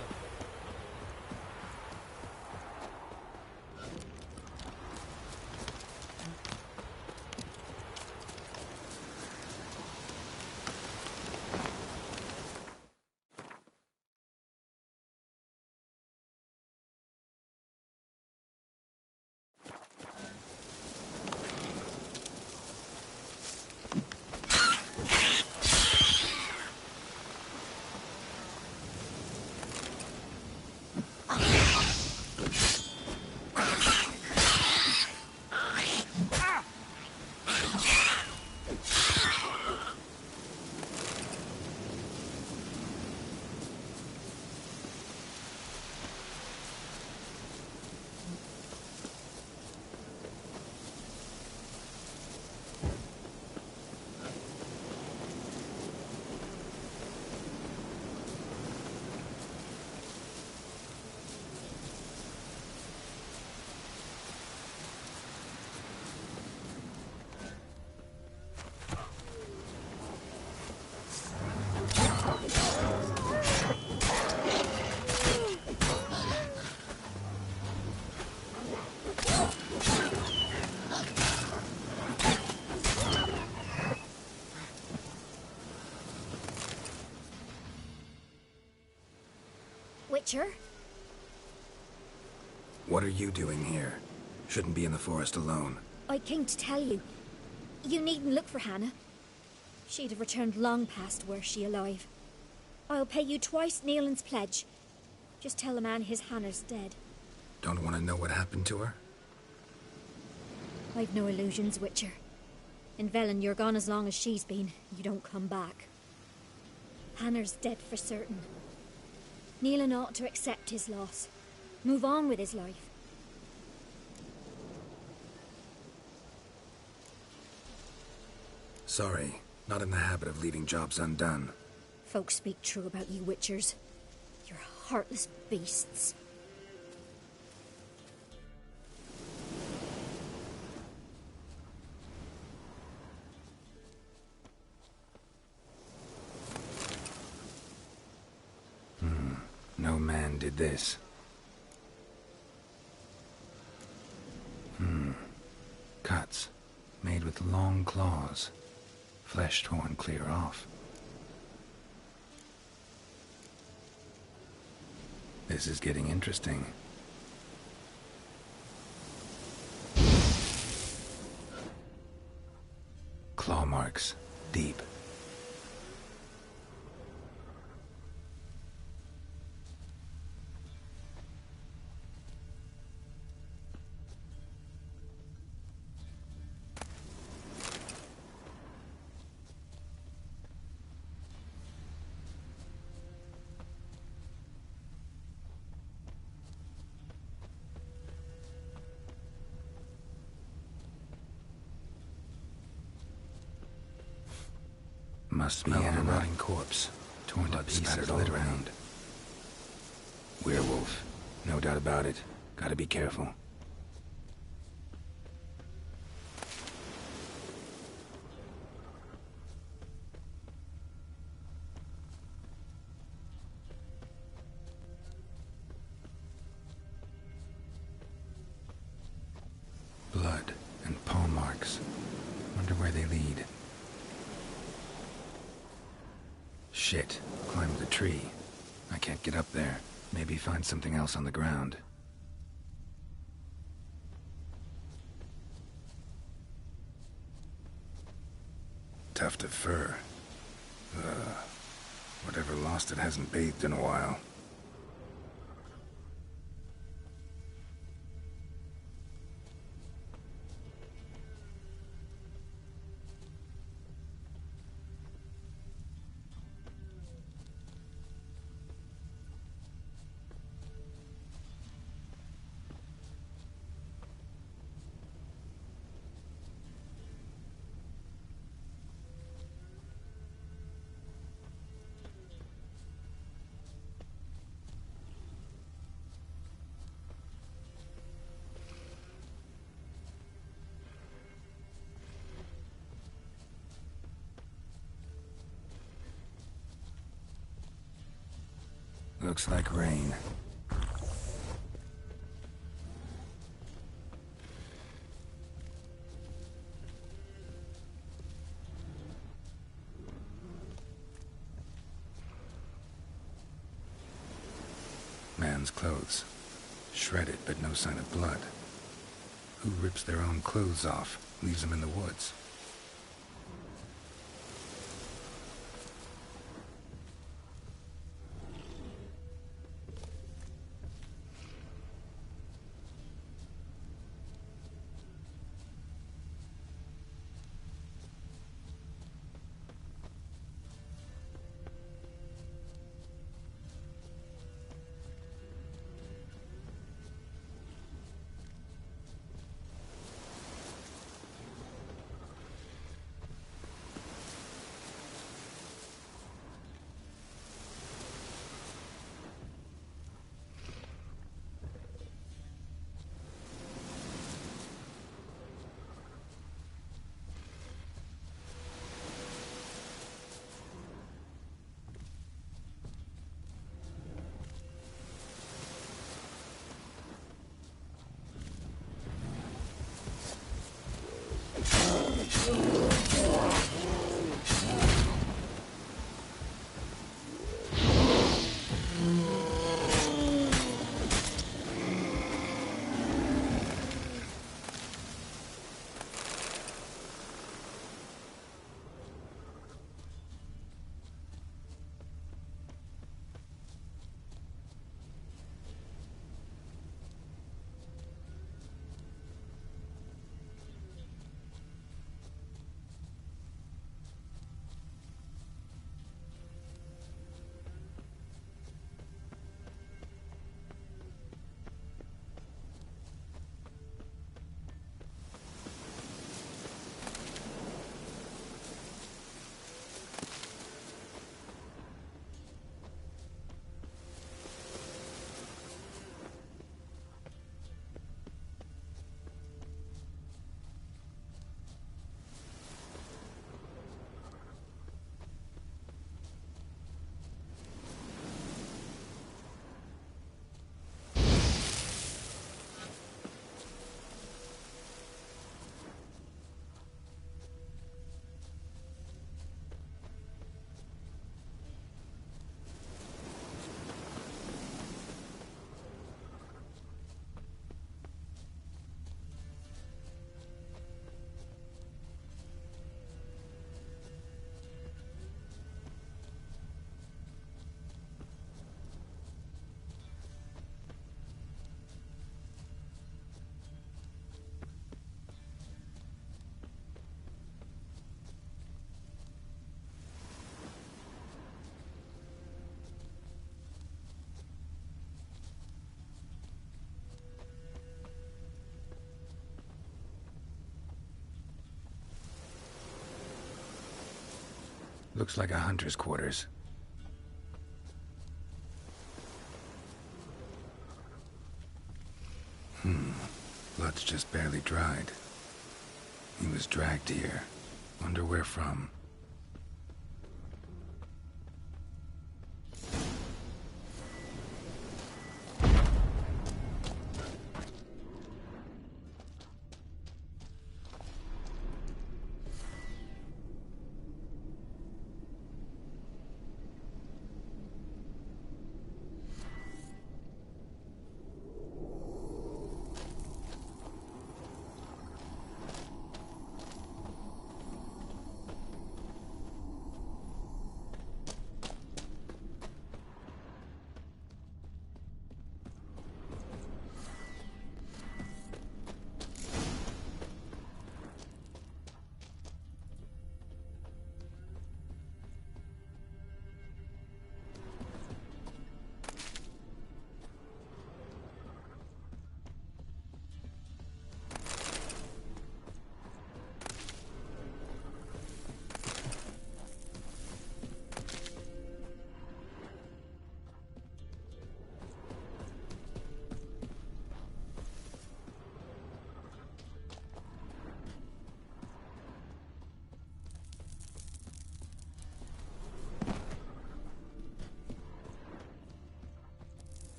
S10: Witcher?
S1: What are you doing here? Shouldn't be in the forest alone.
S10: I came to tell you. You needn't look for Hannah. She'd have returned long past were she alive. I'll pay you twice Neelan's pledge. Just tell the man his Hannah's dead.
S1: Don't want to know what happened to her?
S10: I've no illusions, Witcher. In Velen, you're gone as long as she's been. You don't come back. Hannah's dead for certain. Neelan ought to accept his loss. Move on with his life.
S1: Sorry, not in the habit of leaving jobs undone.
S10: Folks speak true about you, Witchers. You're heartless beasts.
S1: No man did this. Cuts. Made with long claws. Flesh torn clear off. This is getting interesting. Claw marks. Deep. Must be a rotting corpse, torn to pieces all around. Werewolf, no doubt about it. Gotta be careful. Blood and paw marks. Wonder where they lead. Shit, climbed the tree. I can't get up there. Maybe find something else on the ground. Tuft of fur. Ugh. Whatever lost it hasn't bathed in a while. Looks like rain. Man's clothes. Shredded, but no sign of blood. Who rips their own clothes off, leaves them in the woods? Looks like a hunter's quarters. Blood's just barely dried. He was dragged here. Wonder where from.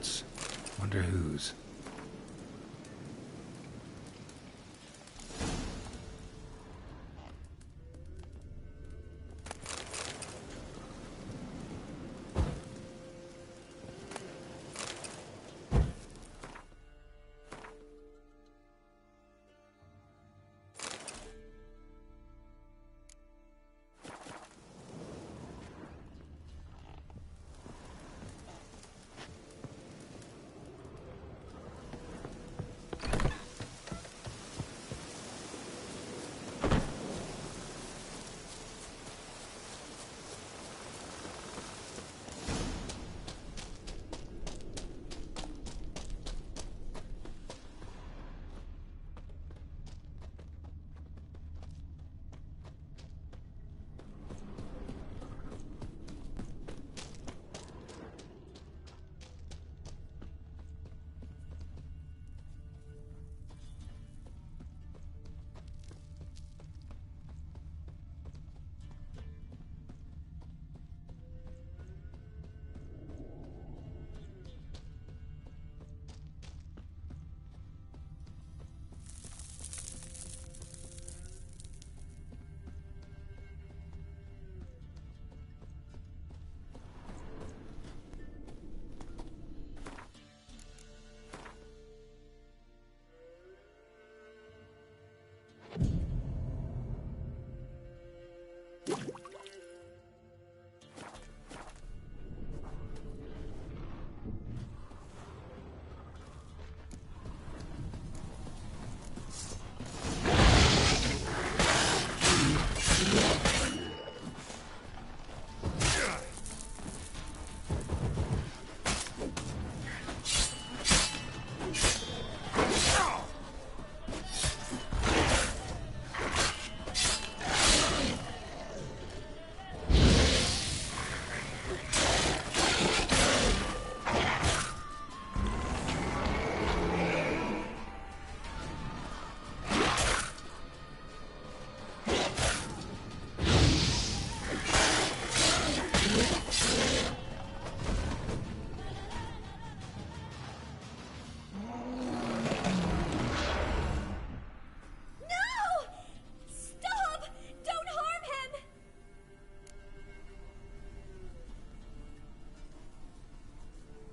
S2: notes. Wonder whose.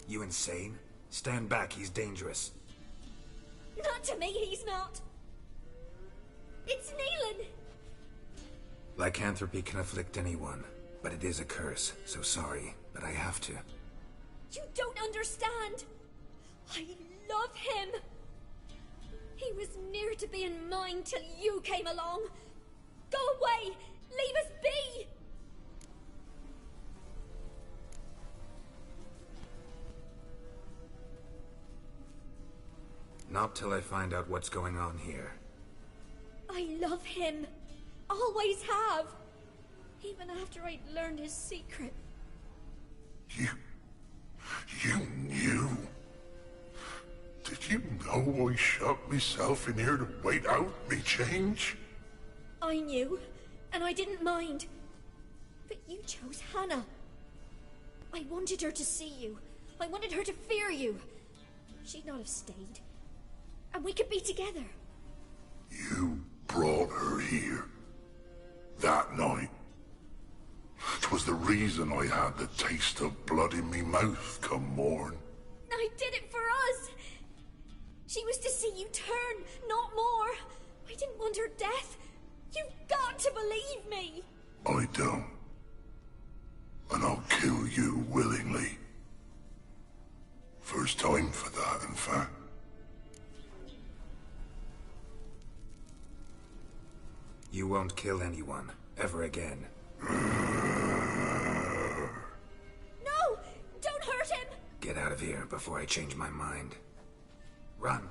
S1: You insane? Stand back, he's dangerous.
S10: Not to me, he's not. It's Neelan.
S1: Lycanthropy can afflict anyone, but it is a curse, so sorry, but I have to.
S10: You don't understand. I love him. He was near to being mine till you came along. Go away! Leave us be!
S1: Not till I find out what's going on here.
S10: I love him. Always have. Even after I'd learned his secret.
S21: You knew? Did you know I shut myself in here to wait out me change?
S10: I knew, and I didn't mind. But you chose Hannah. I wanted her to see you. I wanted her to fear you. She'd not have stayed. And we could be together.
S21: You brought her here. That night. 'Twas the reason I had the taste of blood in me mouth come morn.
S10: I did it for us. She was to see you turn, not more. I didn't want her death. You've got to believe me.
S21: I don't. And I'll kill you willingly. First time for that, in fact.
S1: You won't kill anyone, ever again.
S10: No! Don't hurt him!
S1: Get out of here before I change my mind. Run.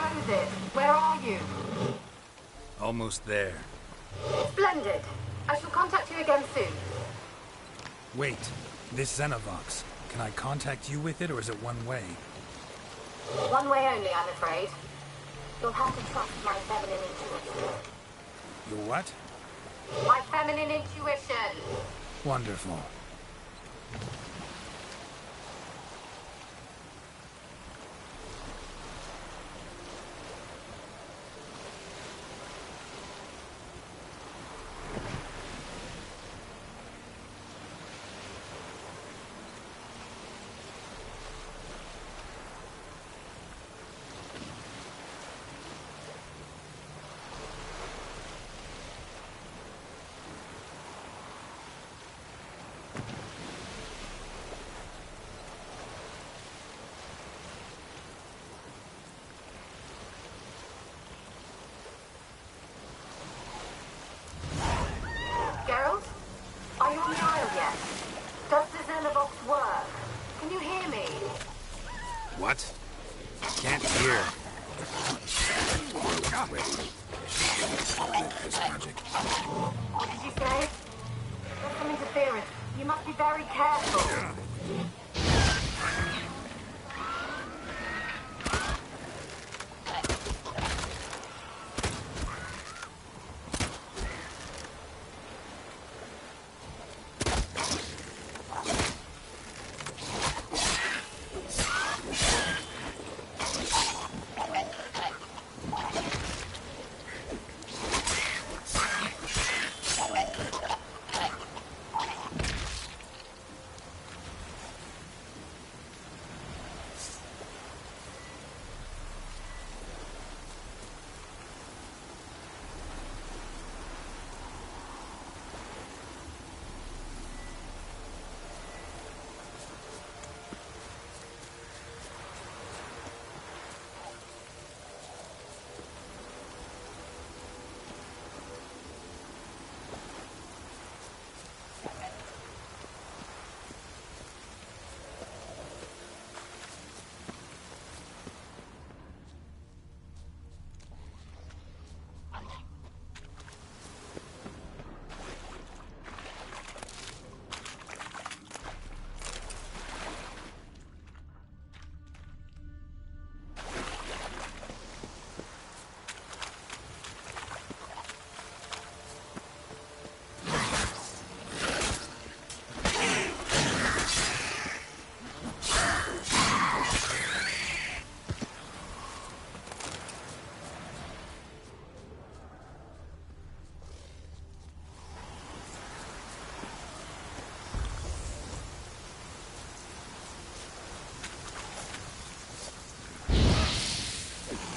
S9: How is it? Where are you?
S1: Almost there.
S9: Splendid. I shall contact you again soon.
S1: Wait, this Xenovox. Can I contact you with it, or is it one way?
S9: One way only, I'm afraid. You'll have to trust my feminine intuition.
S1: Your what?
S9: My feminine intuition.
S1: Wonderful.
S9: Geralt? Are you on the Isle yet? Does the Xenovox work? Can you hear me?
S1: What? Can't hear.
S9: What did you say? There's some interference. You must be very careful.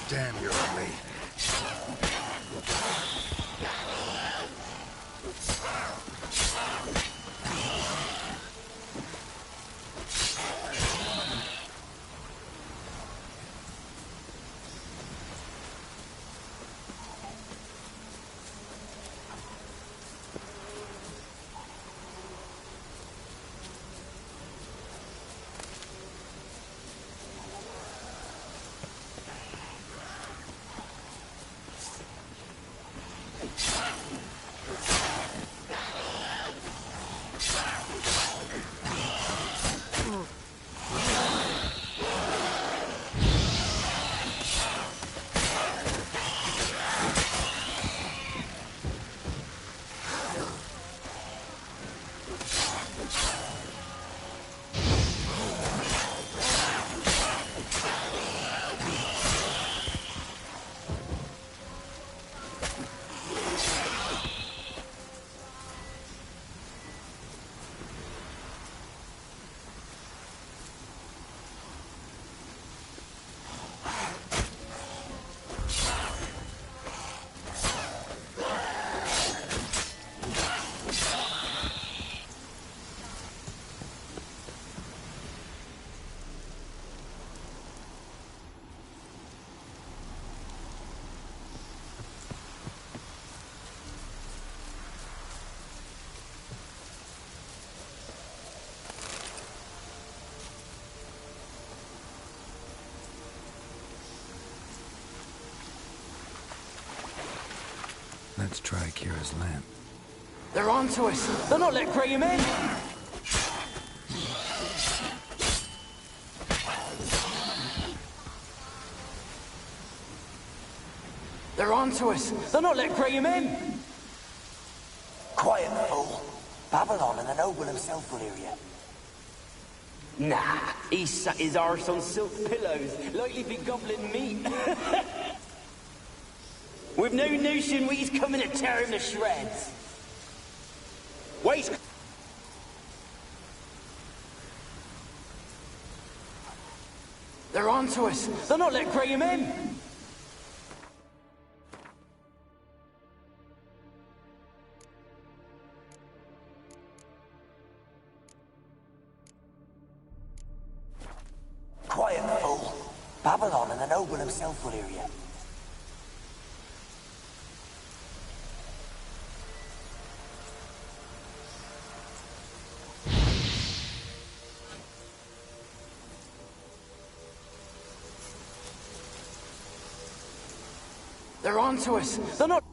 S1: Damn, you're ugly. Let's try Kira's lamp.
S14: They're onto us. They'll not let Graham in. They're onto us. They'll not let Graham in.
S13: Quiet, fool. Babylon and the noble himself will hear you.
S14: Nah, he sat his arse on silk pillows, likely be gobbling meat. We've no notion he's coming to tear him to shreds. Wait! They're onto us. They'll not let Graham in.
S13: Quiet, fool. Babylon and the noble himself will hear you.
S14: They're onto us. They're not...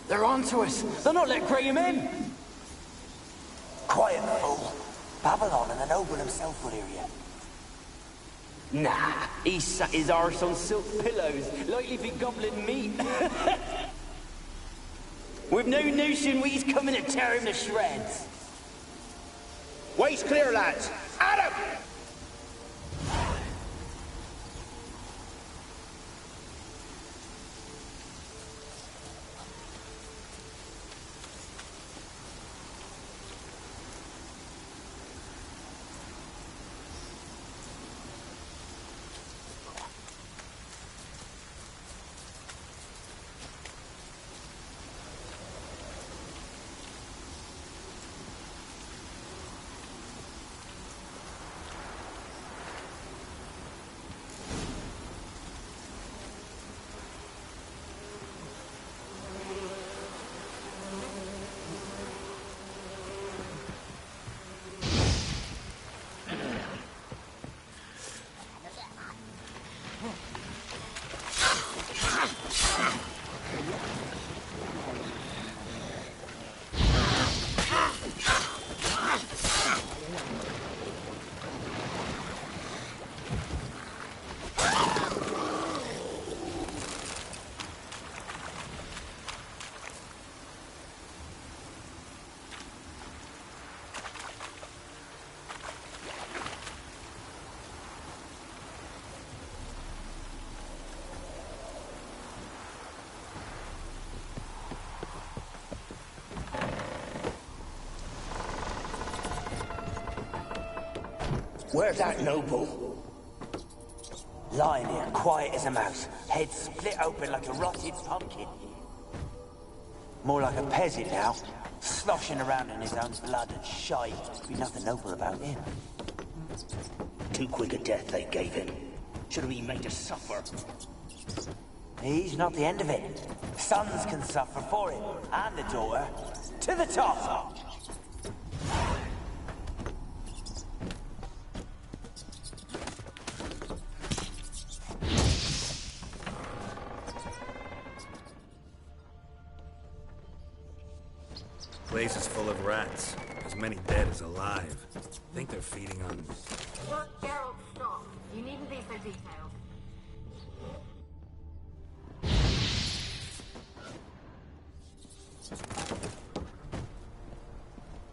S14: They're onto us. They'll not let Graham in.
S13: Quiet, fool. Babylon and the noble himself will hear you.
S14: Nah, he sat his arse on silk pillows, likely be gobbling meat. We've no notion he's coming to tear him to shreds.
S3: Way's clear, lads. Adam!
S13: Where's that noble? Lying here, quiet as a mouse, head split open like a rotted pumpkin. More like a peasant now, sloshing around in his own blood and shite. Be nothing noble about him.
S14: Too quick a death they gave him. Should have been made to suffer.
S13: He's not the end of it. Sons can suffer for him, and the daughter. To the top!
S1: Place is full of rats. As many dead as alive. Think they're feeding on...
S9: Look, Gerald, stop. You needn't be so detailed.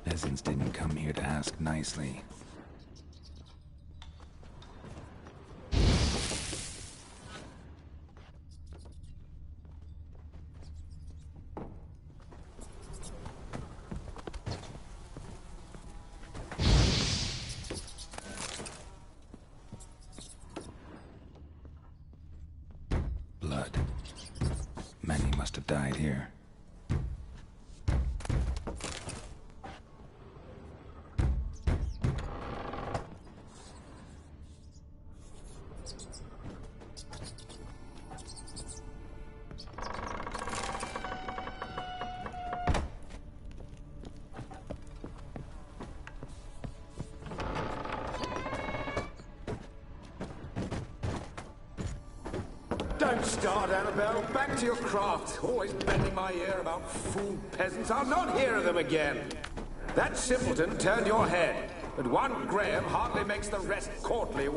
S1: Peasants didn't come here to ask nicely. Blood. Many must have died here.
S12: Don't start, Annabelle. Back to your craft. Always bending my ear about fool peasants. I'll not hear of them again. That simpleton turned your head, but one Graham hardly makes the rest courtly.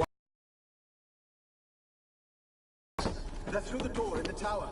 S11: They're through the door in the tower.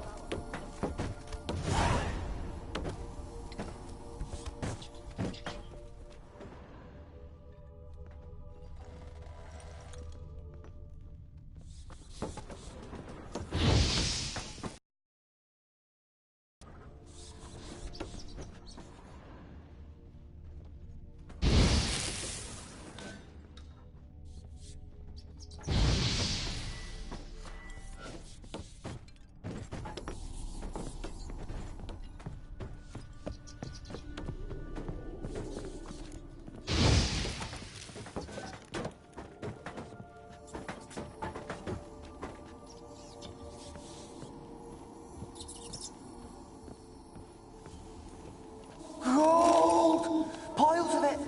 S13: Gold! Piles of it!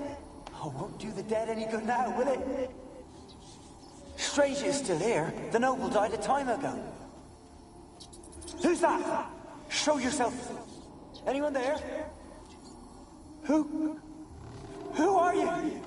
S13: Oh, won't do the dead any good now, will it? Strange it's still here. The noble died a time ago. Who's that? Show yourself. Anyone there? Who? Who are you?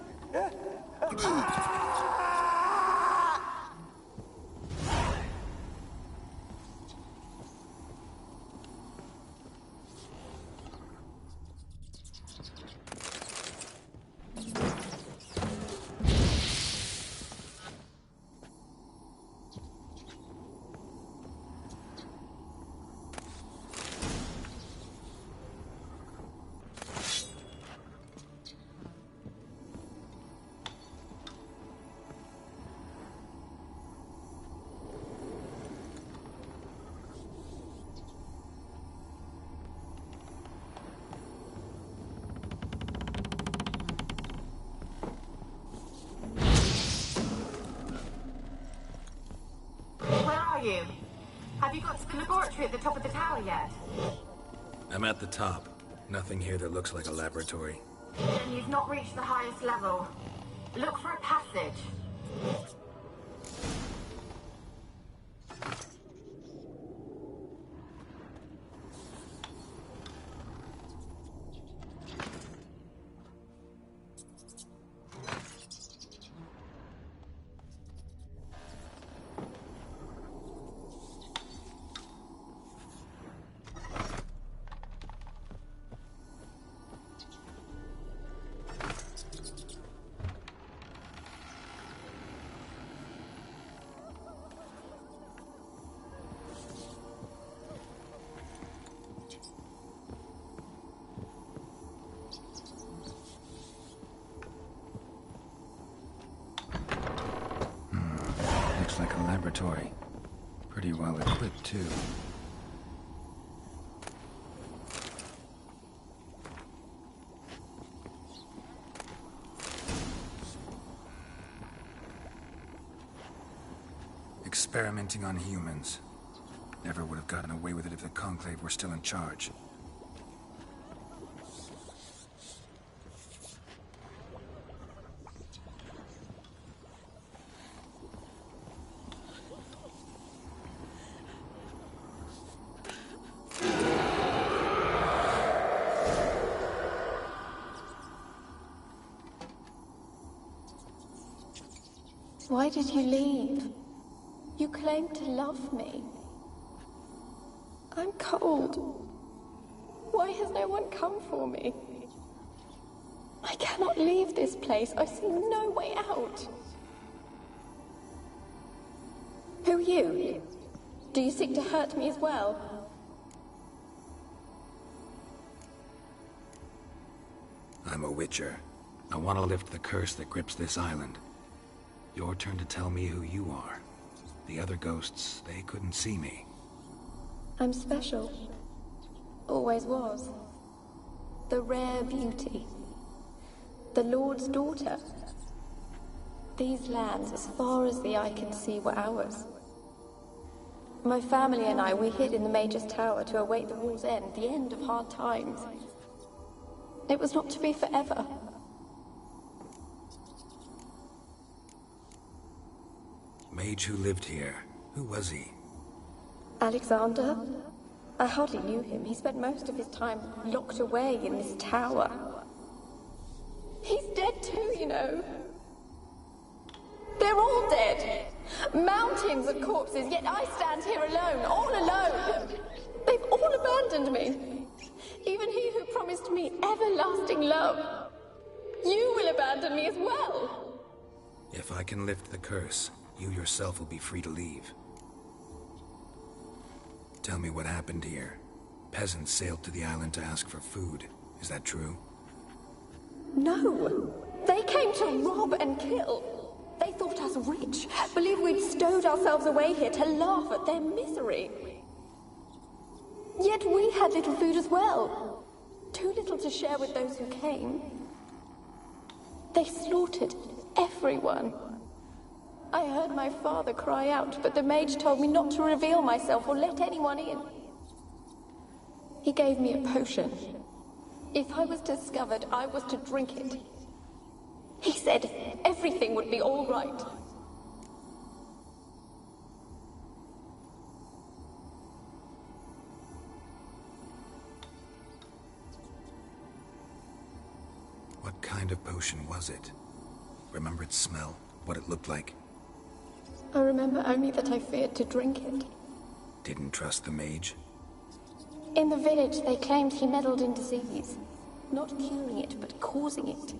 S9: You? Have you got to the laboratory at the top of the tower yet?
S1: I'm at the top. Nothing here that looks like a laboratory.
S9: Then you've not reached the highest level. Look for a passage.
S1: Looks like a laboratory. Pretty well equipped, too. Experimenting on humans. Never would have gotten away with it if the Conclave were still in charge.
S22: Why did you leave? You claimed to love me. I'm cold. Why has no one come for me? I cannot leave this place. I see no way out. Who are you? Do you seek to hurt me as well?
S1: I'm a witcher. I want to lift the curse that grips this island. Your turn to tell me who you are. The other ghosts, they couldn't see me.
S22: I'm special. Always was. The rare beauty. The Lord's daughter. These lands, as far as the eye can see, were ours. My family and I, we hid in the Major's Tower to await the war's end, the end of hard times. It was not to be forever.
S1: Mage who lived here. Who was he?
S22: Alexander? I hardly knew him. He spent most of his time locked away in this tower. He's dead too, you know. They're all dead. Mountains of corpses, yet I stand here alone, all alone. They've all abandoned me. Even he who promised me everlasting love. You will abandon me as well.
S1: If I can lift the curse, you yourself will be free to leave. Tell me what happened here. Peasants sailed to the island to ask for food. Is that true?
S22: No. They came to rob and kill. They thought us rich, believed we'd stowed ourselves away here to laugh at their misery. Yet we had little food as well. Too little to share with those who came. They slaughtered everyone. I heard my father cry out, but the mage told me not to reveal myself or let anyone in. He gave me a potion. If I was discovered, I was to drink it. He said everything would be all right.
S1: What kind of potion was it? Remember its smell? What it looked like?
S22: I remember only that I feared to drink it.
S1: Didn't trust the mage?
S22: In the village, they claimed he meddled in disease. Not curing it, but causing it.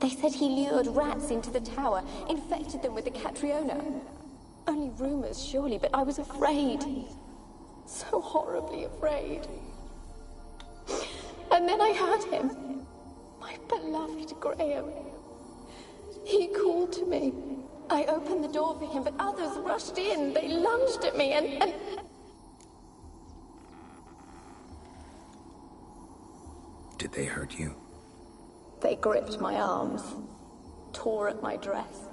S22: They said he lured rats into the tower, infected them with the Catriona. Only rumors, surely, but I was afraid. So horribly afraid. And then I heard him. My beloved Graham. He called to me. I opened the door for him, but others rushed in. They lunged at me and...
S1: Did they hurt you?
S22: They gripped my arms, tore at my dress.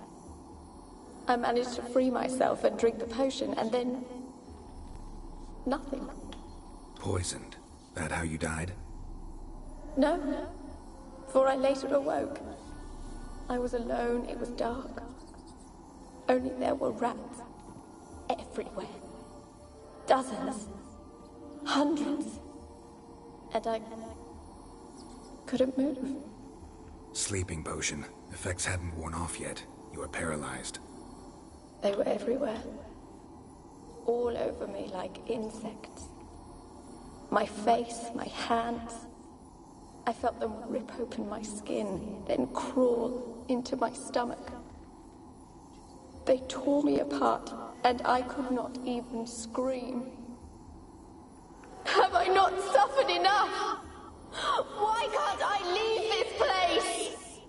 S22: I managed to free myself and drink the potion, and then... nothing.
S1: Poisoned? That how you died?
S22: No, for I later awoke. I was alone, it was dark. Only there were rats. Everywhere. Dozens. Hundreds. And I couldn't move.
S1: Sleeping potion. Effects hadn't worn off yet. You were paralyzed.
S22: They were everywhere. All over me like insects. My face, my hands. I felt them rip open my skin, then crawl into my stomach. They tore me apart, and I could not even scream. Have I not suffered enough? Why can't I leave this place?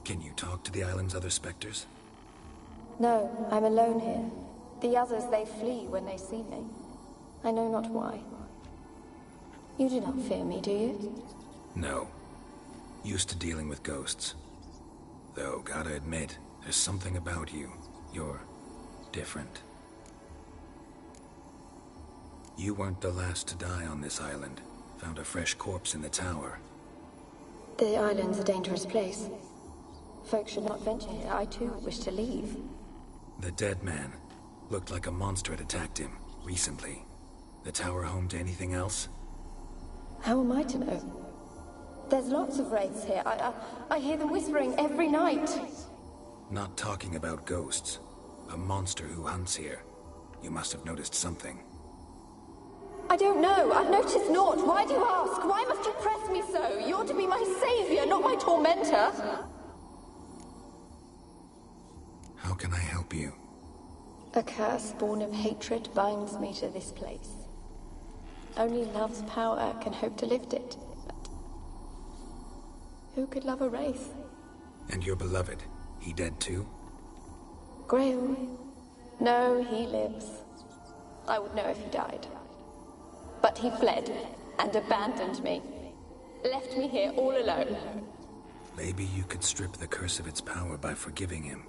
S1: Can you talk to the island's other specters?
S22: No, I'm alone here. The others, they flee when they see me. I know not why. You do not fear me, do you?
S1: No. Used to dealing with ghosts. Though, gotta admit, there's something about you. You're different. You weren't the last to die on this island. Found a fresh corpse in the tower.
S22: The island's a dangerous place. Folks should not venture here. I too wish to leave.
S1: The dead man. Looked like a monster had attacked him, recently. The tower home to anything else?
S22: How am I to know? There's lots of wraiths here. I hear them whispering every night.
S1: Not talking about ghosts. A monster who hunts here. You must have noticed something.
S22: I don't know. I've noticed naught. Why do you ask? Why must you press me so? You're to be my savior, not my tormentor.
S1: How can I help you?
S22: A curse born of hatred binds me to this place. Only love's power can hope to lift it. But who could love a wraith?
S1: And your beloved, he dead too?
S22: Grraion? No, he lives. I would know if he died. But he fled and abandoned me. Left me here all alone.
S1: Maybe you could strip the curse of its power by forgiving him.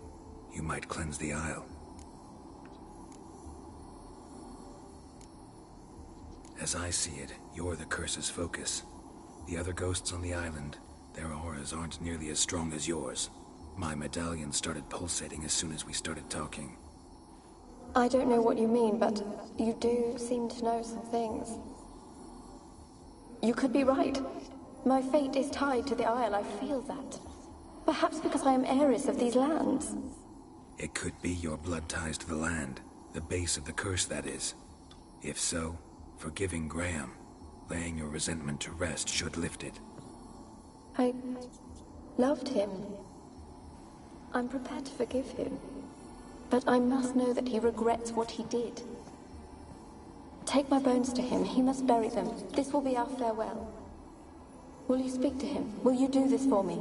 S1: You might cleanse the Isle. As I see it, you're the curse's focus. The other ghosts on the island, Their auras aren't nearly as strong as yours. My medallion started pulsating as soon as we started talking.
S22: I don't know what you mean, but you do seem to know some things. You could be right. My fate is tied to the Isle, I feel that. Perhaps because I am heiress of these lands.
S1: It could be your blood ties to the land. The base of the curse, that is. If so, forgiving Graham, laying your resentment to rest, should lift it.
S22: I loved him. I'm prepared to forgive him. But I must know that he regrets what he did. Take my bones to him. He must bury them. This will be our farewell. Will you speak to him? Will you do this for me?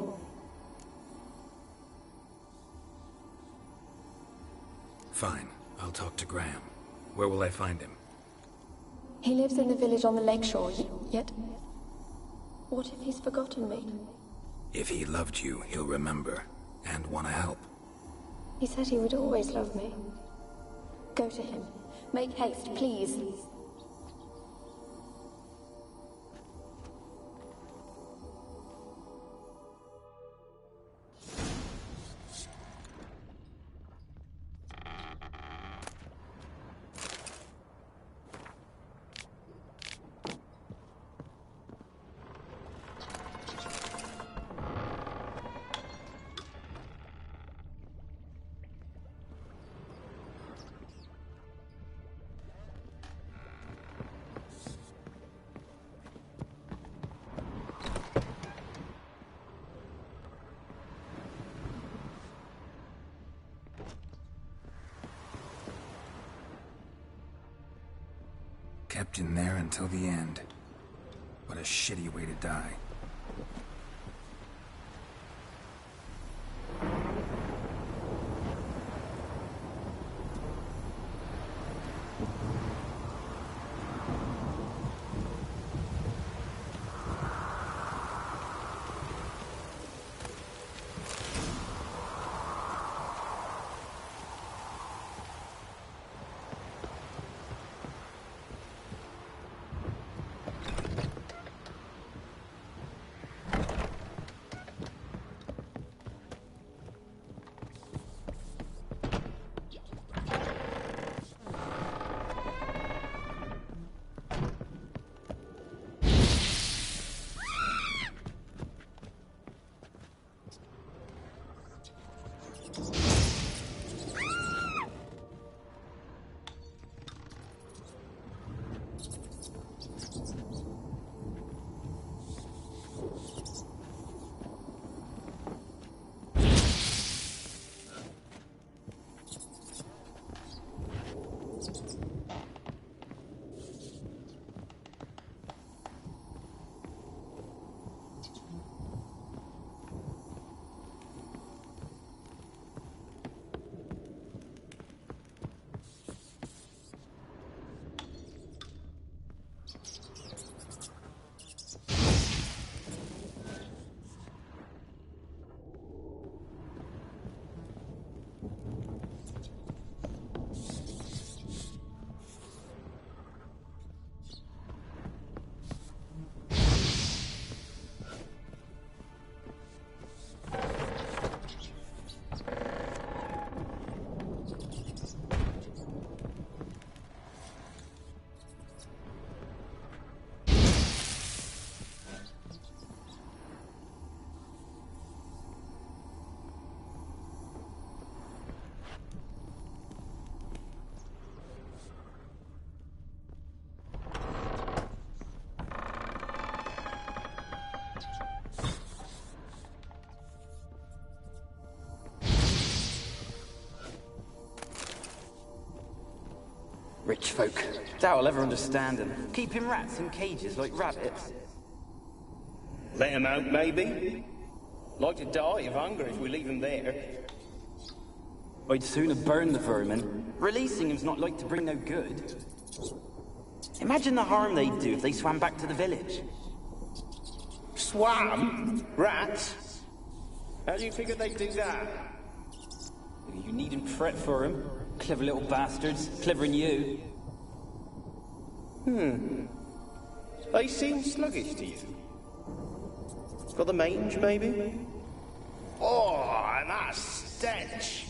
S1: Fine. I'll talk to Graham. Where will I find him?
S22: He lives in the village on the lakeshore, yet... What if he's forgotten me?
S1: If he loved you, he'll remember, and want to help.
S22: He said he would always love me. Go to him. Make haste, please.
S2: Kept in there until the end. What a shitty way to die.
S5: Rich folk. Doubt I'll ever understand them. Keeping rats in cages like rabbits.
S14: Let them out, maybe? Like to die of hunger if we leave them there.
S5: I'd sooner burn the vermin. Releasing them's not like to bring no good. Imagine the harm they'd do if they swam back to the village.
S14: Swam? Rats? How do you figure they'd do that?
S5: You needn't fret for them. Clever little bastards. Clever than you.
S14: They seem sluggish to you.
S5: Got the mange, maybe?
S13: Oh, and that stench!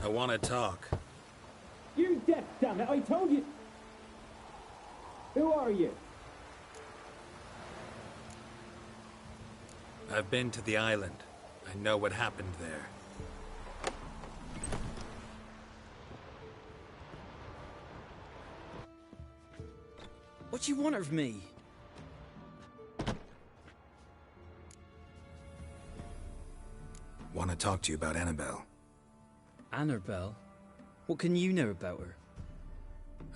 S1: I want to talk.
S8: You're deaf, damn it! I told you. Who are you?
S1: I've been to the island. I know what happened there.
S5: What do you want of me?
S1: Want to talk to you about Annabelle.
S5: Annabelle? What can you know about her?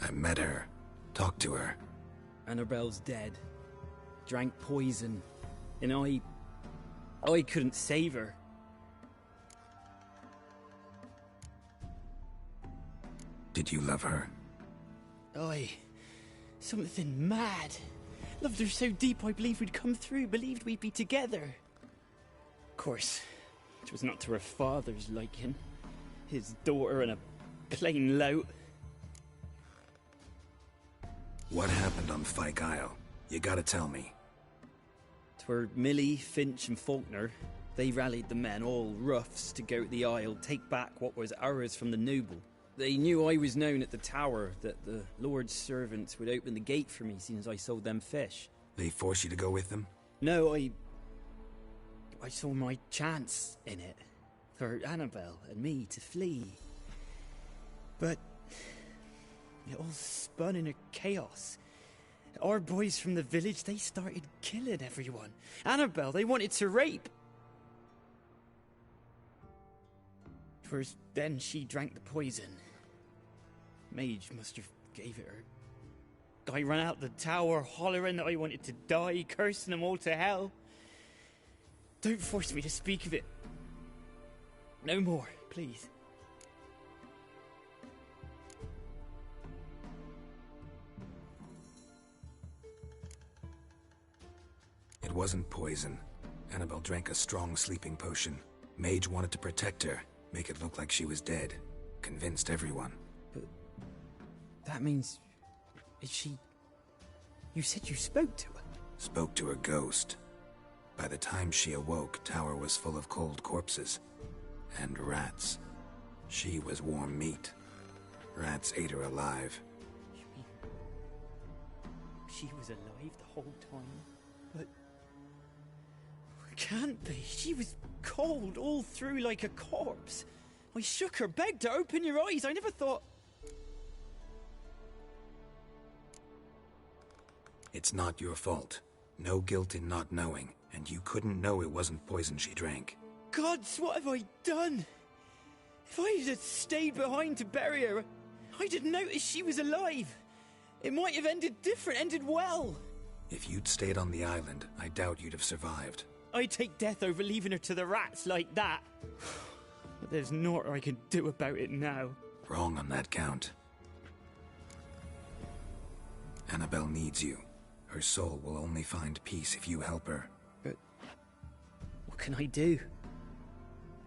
S1: I met her. Talked to her.
S5: Annabelle's dead. Drank poison. And I couldn't save her.
S1: Did you love her?
S5: Something mad. Loved her so deep I believed we'd come through, believed we'd be together. Of course, it was not to her father's liking. His daughter and a plain lout.
S1: What happened on Fyke Isle? You gotta tell me.
S5: 'Twere Millie, Finch and Faulkner. They rallied the men, all roughs, to go to the Isle, take back what was ours from the noble. They knew I was known at the tower, that the Lord's servants would open the gate for me, seeing as I sold them fish.
S1: They forced you to go with them?
S5: No, I saw my chance in it. For Annabelle and me to flee. But it all spun in a chaos. Our boys from the village, they started killing everyone. Annabelle, they wanted to rape. 'Twas then she drank the poison. Mage must have gave it her. I ran out the tower hollering that I wanted to die, cursing them all to hell. Don't force me to speak of it. No more, please.
S1: It wasn't poison. Annabelle drank a strong sleeping potion. Mage wanted to protect her, make it look like she was dead. Convinced everyone.
S5: But that means... is she... You said you spoke to her?
S2: Spoke to a ghost. By the time she awoke, Tower was full of cold corpses. And rats. She was warm meat. Rats ate her alive.
S5: You mean she was alive the whole time? But it can't be. She was cold all through like a corpse. I shook her, begged her, open your eyes. I never thought...
S2: It's not your fault. No guilt in not knowing, and you couldn't know it wasn't poison she drank.
S5: Gods, what have I done? If I had stayed behind to bury her, I didn't notice she was alive. It might have ended different, ended well.
S2: If you'd stayed on the island, I doubt you'd have survived.
S5: I'd take death over leaving her to the rats like that. But there's naught I can do about it now.
S2: Wrong on that count. Annabelle needs you. Her soul will only find peace if you help her.
S5: But what can I do?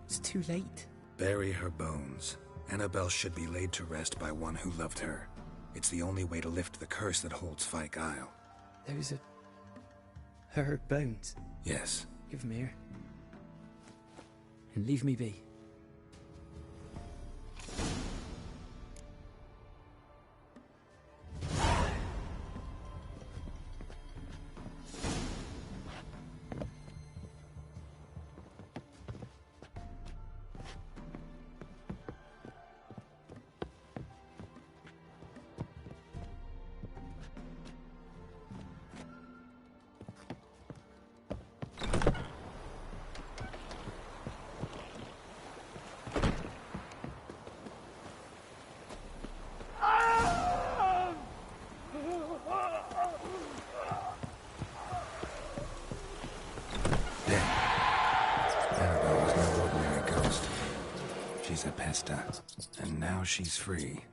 S5: It's too late.
S2: Bury her bones. Annabelle should be laid to rest by one who loved her. It's the only way to lift the curse that holds Fyke Isle.
S5: Those are... her bones?
S2: Yes.
S5: Give them here. And leave me be.
S2: And now she's free.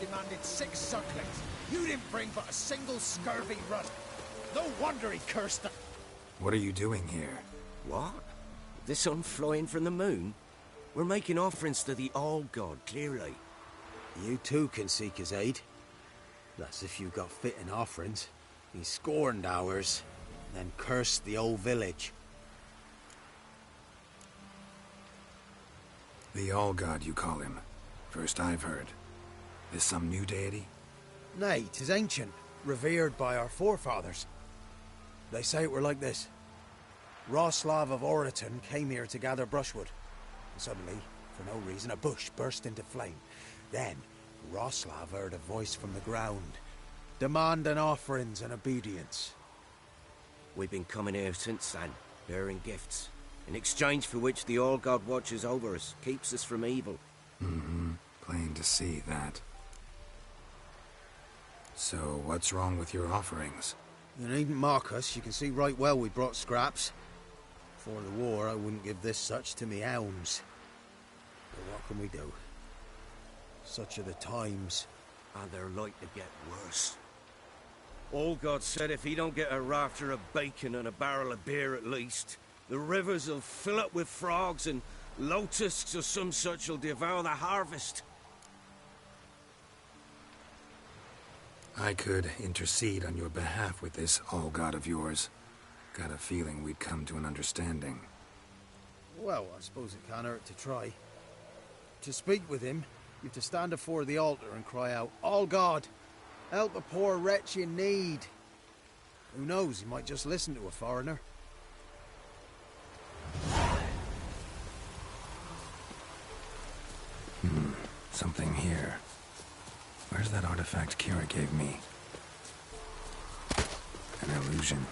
S11: Demanded 6 sucklings. You didn't bring but a single scurvy rut. No wonder he cursed them.
S2: What are you doing here?
S4: What? The sun flying from the moon? We're making offerings to the All-God, clearly.
S11: You too can seek his aid. That's if you got fitting offerings. He scorned ours, then cursed the old village.
S2: The All-God, you call him. First I've heard. Is some new deity?
S11: Nay, 'tis ancient, revered by our forefathers. They say it were like this. Roslav of Oriton came here to gather brushwood. And suddenly, for no reason, a bush burst into flame. Then, Roslav heard a voice from the ground, demanding offerings and obedience.
S4: We've been coming here since then, bearing gifts, in exchange for which the All-God watches over us, keeps us from evil.
S2: Mm-hmm. Plain to see that. So, what's wrong with your offerings?
S11: You needn't mock us. You can see right well we brought scraps. Before the war, I wouldn't give this such to me hounds. But what can we do? Such are the times.
S4: And they're like to get worse. All-God said if he don't get a rafter of bacon and a barrel of beer at least, the rivers will fill up with frogs and
S14: Lotuses or some such will devour the harvest.
S2: I could intercede on your behalf with this all-god of yours. Got a feeling we'd come to an understanding.
S11: Well, I suppose it can't hurt to try. To speak with him, you have to stand before the altar and cry out, "All God, help a poor wretch in need." Who knows, he might just listen to a foreigner.
S2: Something here. Where's that artifact Kira gave me? An illusion.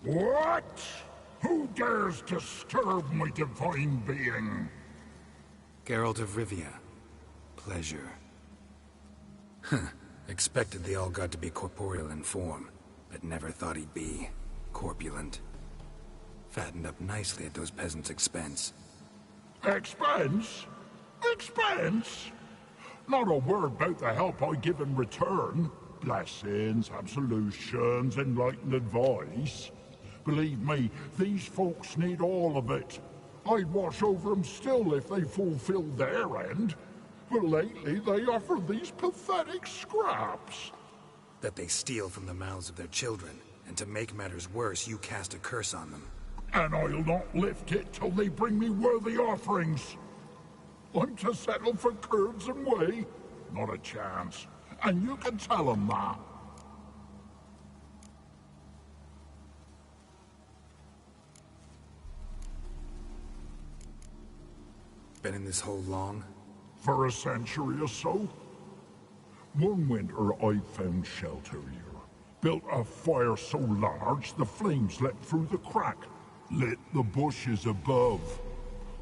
S21: What? Who dares disturb my divine being?
S2: Geralt of Rivia. Pleasure. Expected the all-god to be corporeal in form, but never thought he'd be corpulent. Fattened up nicely at those peasants' expense.
S21: Expense? Expense? Not a word about the help I give in return. Blessings, absolutions, enlightened advice. Believe me, these folks need all of it. I'd watch over them still if they fulfilled their end. But lately they offer these pathetic scraps.
S2: That they steal from the mouths of their children, and to make matters worse, you cast a curse on them.
S21: And I'll not lift it till they bring me worthy offerings. I'm to settle for curds and whey? Not a chance. And you can tell them that.
S2: Been in this hole long?
S21: For a century or so. One winter I found shelter here. Built a fire so large the flames leapt through the crack, lit the bushes above.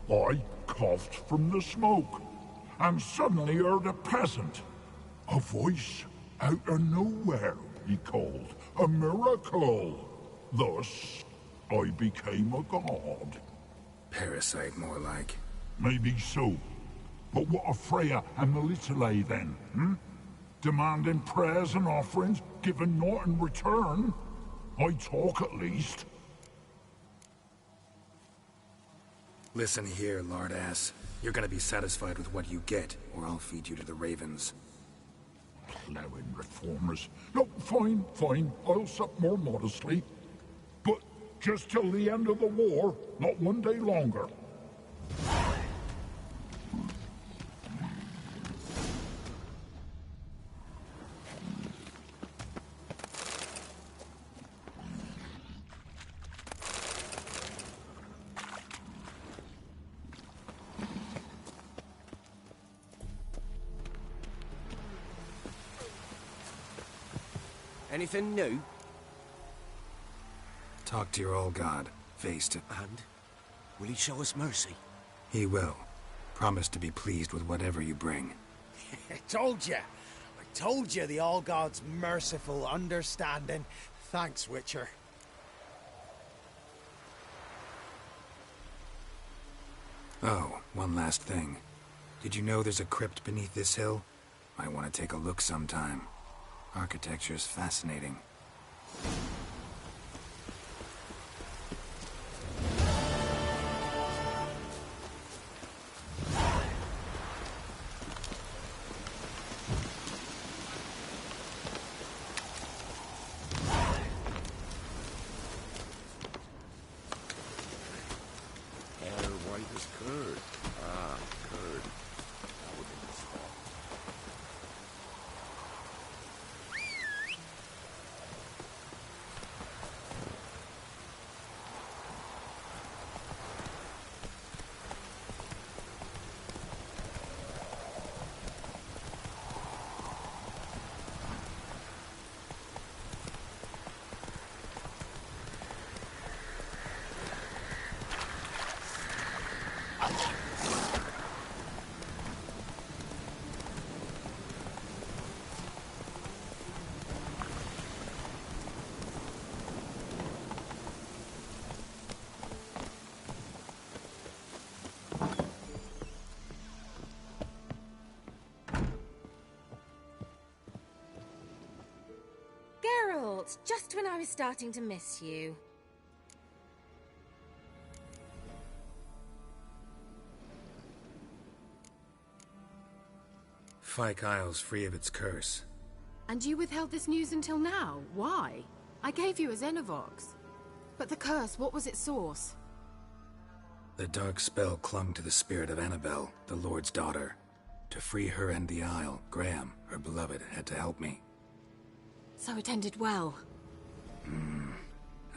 S21: I coughed from the smoke, and suddenly heard a peasant. A voice out of nowhere, he called. A miracle. Thus, I became a god.
S2: Parasite, more like.
S21: Maybe so. But what of Freya and the Little then, Demanding prayers and offerings, given naught in return? I talk at least.
S2: Listen here, lard-ass. You're gonna be satisfied with what you get, or I'll feed you to the ravens.
S21: Plowing reformers. No, fine, fine. I'll sup more modestly. But just till the end of the war, not one day longer.
S14: Anything new?
S2: Talk to your all-god, face to...
S14: And? Will he show us mercy?
S2: He will. Promise to be pleased with whatever you bring.
S11: I told you the all-god's merciful, understanding. Thanks, Witcher.
S2: Oh, one last thing. Did you know there's a crypt beneath this hill? Might want to take a look sometime. Architecture's fascinating.
S16: Just when I was starting to miss you.
S2: Fyke Isle's free of its curse.
S16: And you withheld this news until now? Why? I gave you a Xenovox. But the curse, what was its source?
S2: The dark spell clung to the spirit of Annabelle, the Lord's daughter. To free her and the Isle, Graham, her beloved, had to help me.
S16: So it ended well.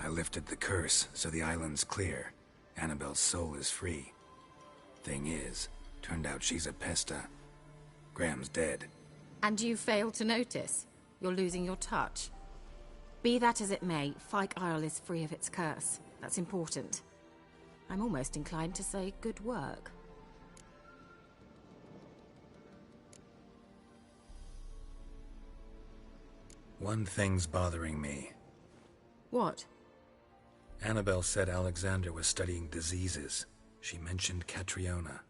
S2: I lifted the curse, so the island's clear. Annabelle's soul is free. Thing is, turned out she's a pesta. Graham's dead.
S16: And you failed to notice? You're losing your touch. Be that as it may, Fyke Isle is free of its curse. That's important. I'm almost inclined to say good work.
S2: One thing's bothering me.
S16: What?
S2: Annabelle said Alexander was studying diseases. She mentioned Catriona.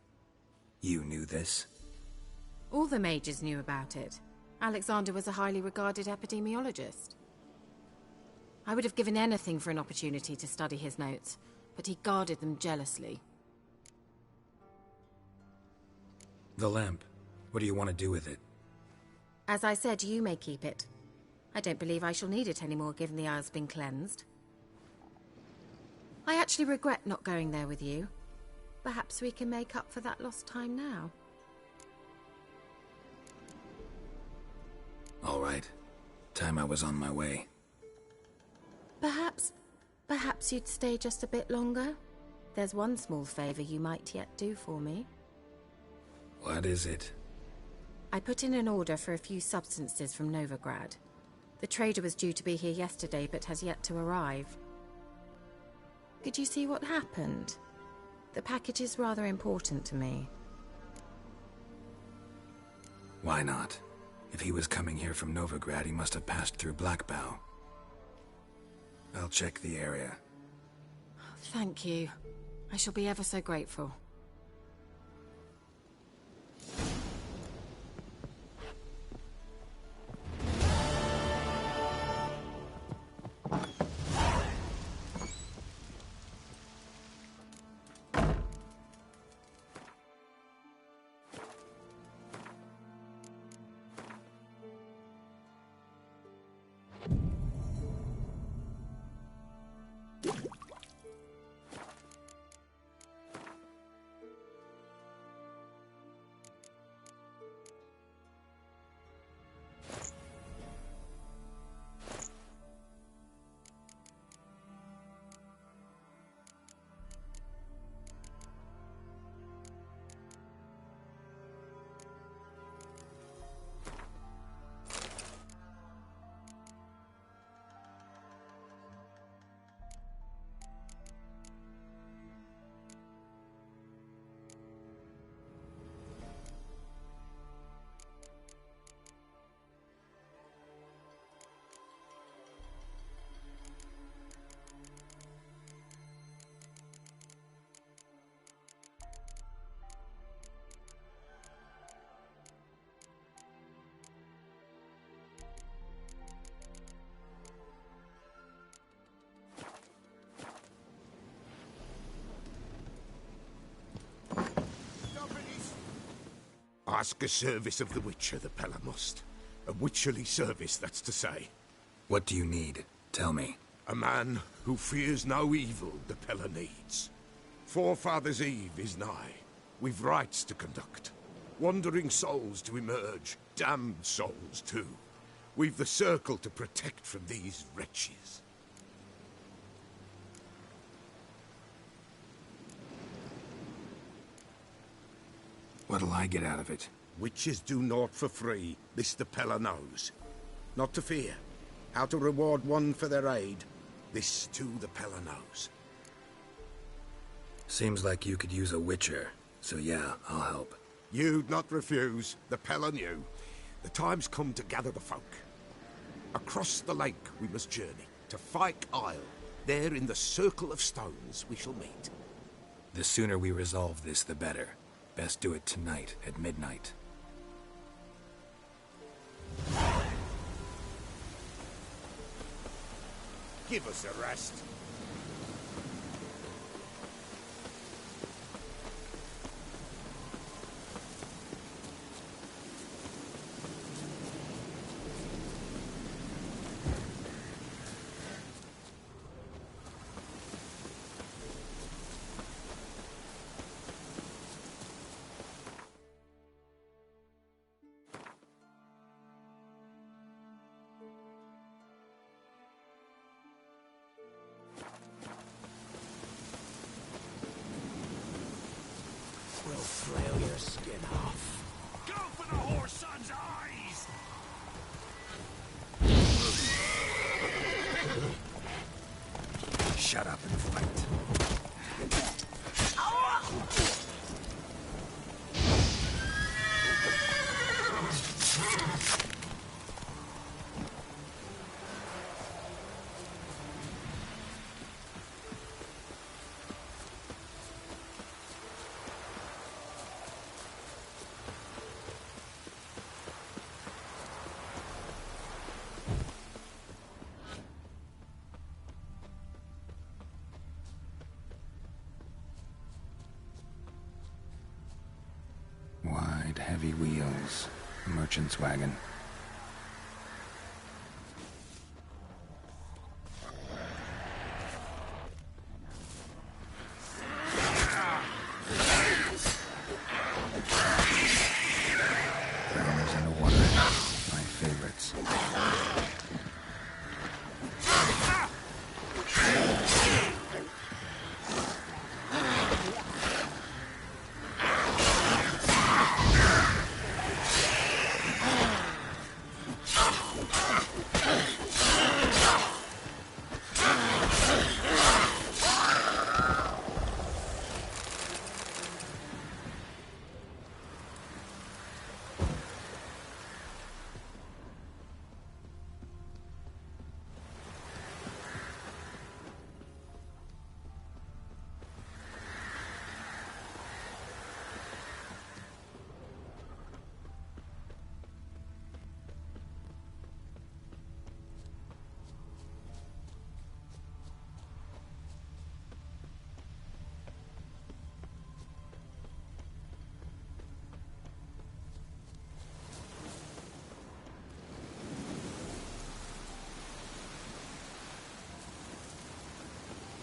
S2: You knew this?
S16: All the mages knew about it. Alexander was a highly regarded epidemiologist. I would have given anything for an opportunity to study his notes, but he guarded them jealously.
S2: The lamp. What do you want to do with it?
S16: As I said, you may keep it. I don't believe I shall need it anymore, given the Isle's been cleansed. I actually regret not going there with you. Perhaps we can make up for that lost time now.
S2: All right. Time I was on my way.
S16: Perhaps you'd stay just a bit longer? There's one small favor you might yet do for me.
S2: What is it?
S16: I put in an order for a few substances from Novigrad. The trader was due to be here yesterday, but has yet to arrive. Could you see what happened? The package is rather important to me.
S2: Why not? If he was coming here from Novigrad, he must have passed through Blackbow. I'll check the area.
S16: Thank you. I shall be ever so grateful.
S3: Ask a service of the Witcher, the Pella must. A witcherly service, that's to say.
S2: What do you need? Tell me.
S3: A man who fears no evil the Pella needs. Forefathers' Eve is nigh. We've rites to conduct. Wandering souls to emerge. Damned souls, too. We've the circle to protect from these wretches.
S2: What'll I get out of it?
S3: Witches do naught for free, this the Pella knows. Not to fear. How to reward one for their aid, this too the Pella knows.
S2: Seems like you could use a witcher, so yeah, I'll help.
S3: You'd not refuse, the Pella knew. The time's come to gather the folk. Across the lake we must journey, to Fyke Isle. There in the circle of stones we shall meet.
S2: The sooner we resolve this, the better. Best do it tonight, at midnight.
S12: Give us a rest.
S14: We'll flail your skin off.
S12: Go for the horse son's eyes!
S2: Shut up and fight. Wide, heavy wheels. Merchant's wagon. Runners in the water. My favorites.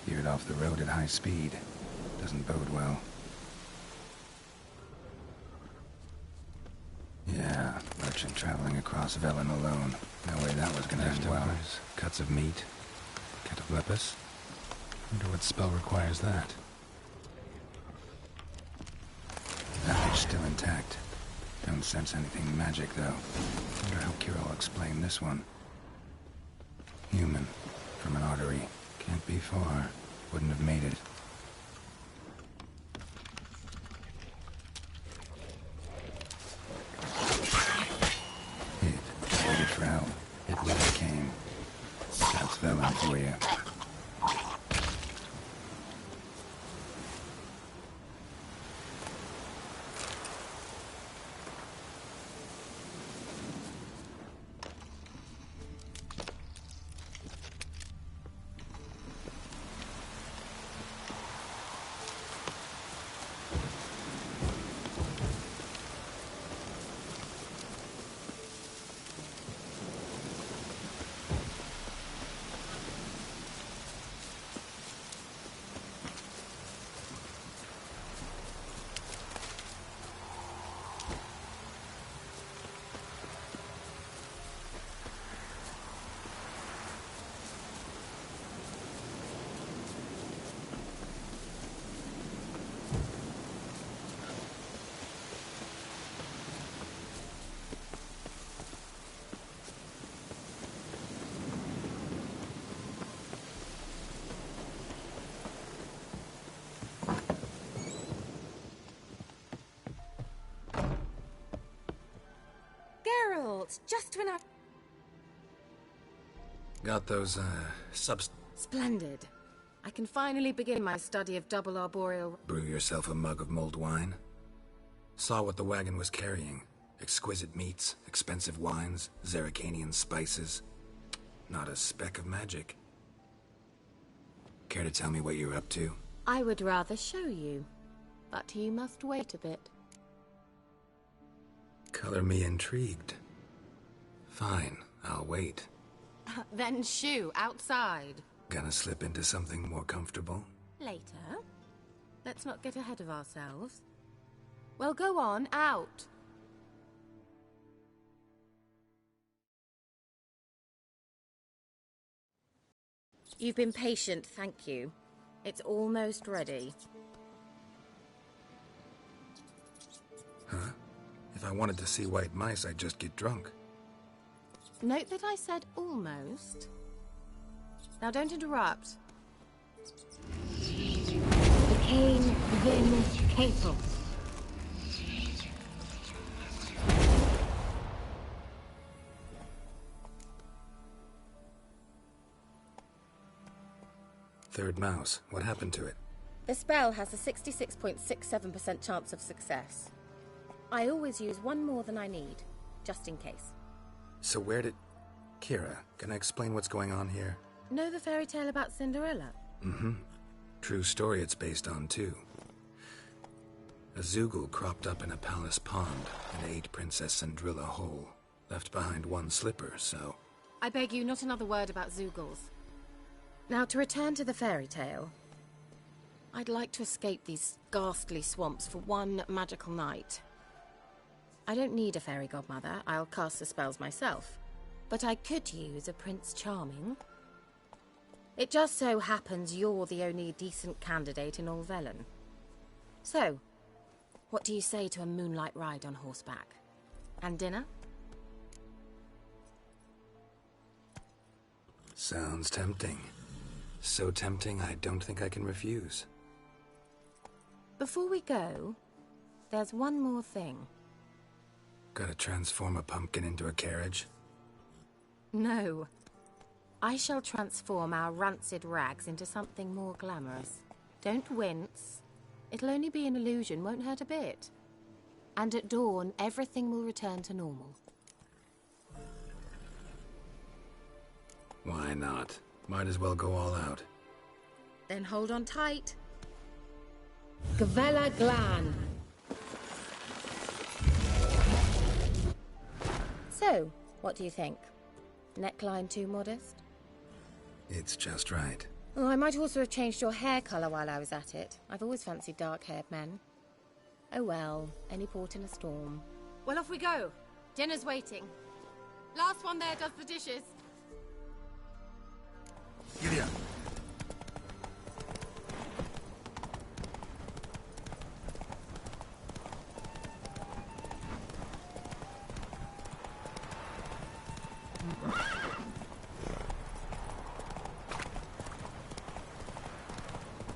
S2: Veered off the road at high speed. Doesn't bode well. Yeah, merchant traveling across Velen alone. No way that was gonna end well. Cuts of meat. Cataplepis. Wonder what spell requires that. Knowledge still intact. Don't sense anything magic, though. Wonder how Kira will explain this one. Human. From an artery. Can't be far. Wouldn't have made it. Waited for help. It never came. That's Velen for you.
S16: Just when I...
S2: Got those,
S16: Splendid. I can finally begin my study of double arboreal...
S2: Brew yourself a mug of mulled wine? Saw what the wagon was carrying. Exquisite meats, expensive wines, Zerrikanian spices. Not a speck of magic.
S1: Care to tell me what you're up to?
S16: I would rather show you, but you must wait a bit.
S1: Color me intrigued. Fine, I'll wait.
S16: Then shoo, outside.
S1: Gonna slip into something more comfortable?
S16: Later. Let's not get ahead of ourselves. Well, go on, out. You've been patient, thank you. It's almost ready.
S1: Huh? If I wanted to see white mice, I'd just get drunk.
S16: Note that I said almost. Now don't interrupt.
S10: Decaying Velen capable.
S1: Third mouse. What happened to it?
S16: The spell has a 66.67% chance of success. I always use one more than I need, just in case.
S1: So where did... Kira, can I explain what's going on here?
S16: Know the fairy tale about Cinderella?
S1: Mm-hmm. True story it's based on, too. A Zoogle cropped up in a palace pond and ate Princess Cinderella whole. Left behind one slipper, so...
S16: I beg you, not another word about Zoogles. Now, to return to the fairy tale. I'd like to escape these ghastly swamps for one magical night. I don't need a fairy godmother, I'll cast the spells myself. But I could use a Prince Charming. It just so happens you're the only decent candidate in all Velen. So, what do you say to a moonlight ride on horseback? And dinner?
S1: Sounds tempting. So tempting, I don't think I can refuse.
S16: Before we go, there's one more thing.
S1: Gotta transform a pumpkin into a carriage?
S16: No. I shall transform our rancid rags into something more glamorous. Don't wince. It'll only be an illusion, won't hurt a bit. And at dawn, everything will return to normal.
S1: Why not? Might as well go all out.
S16: Then hold on tight.
S10: Gavella Glan.
S16: So, what do you think? Neckline too modest?
S1: It's just right.
S16: Oh, I might also have changed your hair colour while I was at it. I've always fancied dark-haired men. Oh well, any port in a storm. Well, off we go. Dinner's waiting. Last one there does the dishes.
S1: Giddy up.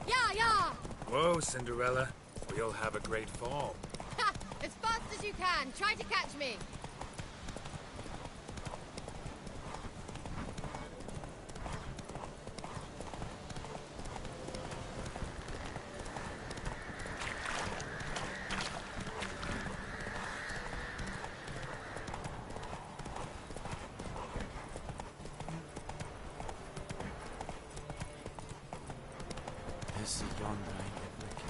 S16: Yeah!
S1: Whoa, Cinderella. We'll have a great fall.
S16: Ha! As fast as you can. Try to catch me.
S11: This is yonder, ain't it, Rick?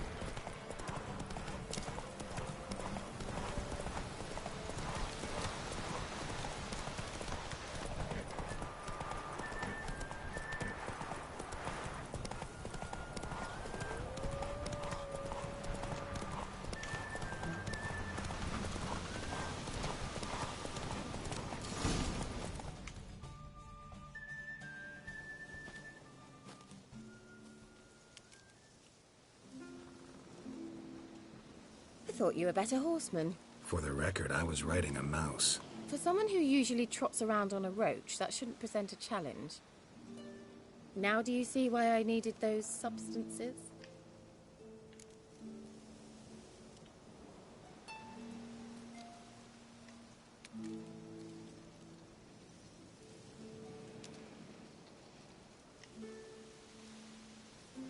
S16: I thought you were a better horseman.
S1: For the record, I was riding a mouse.
S16: For someone who usually trots around on a roach, that shouldn't present a challenge. Now do you see why I needed those substances?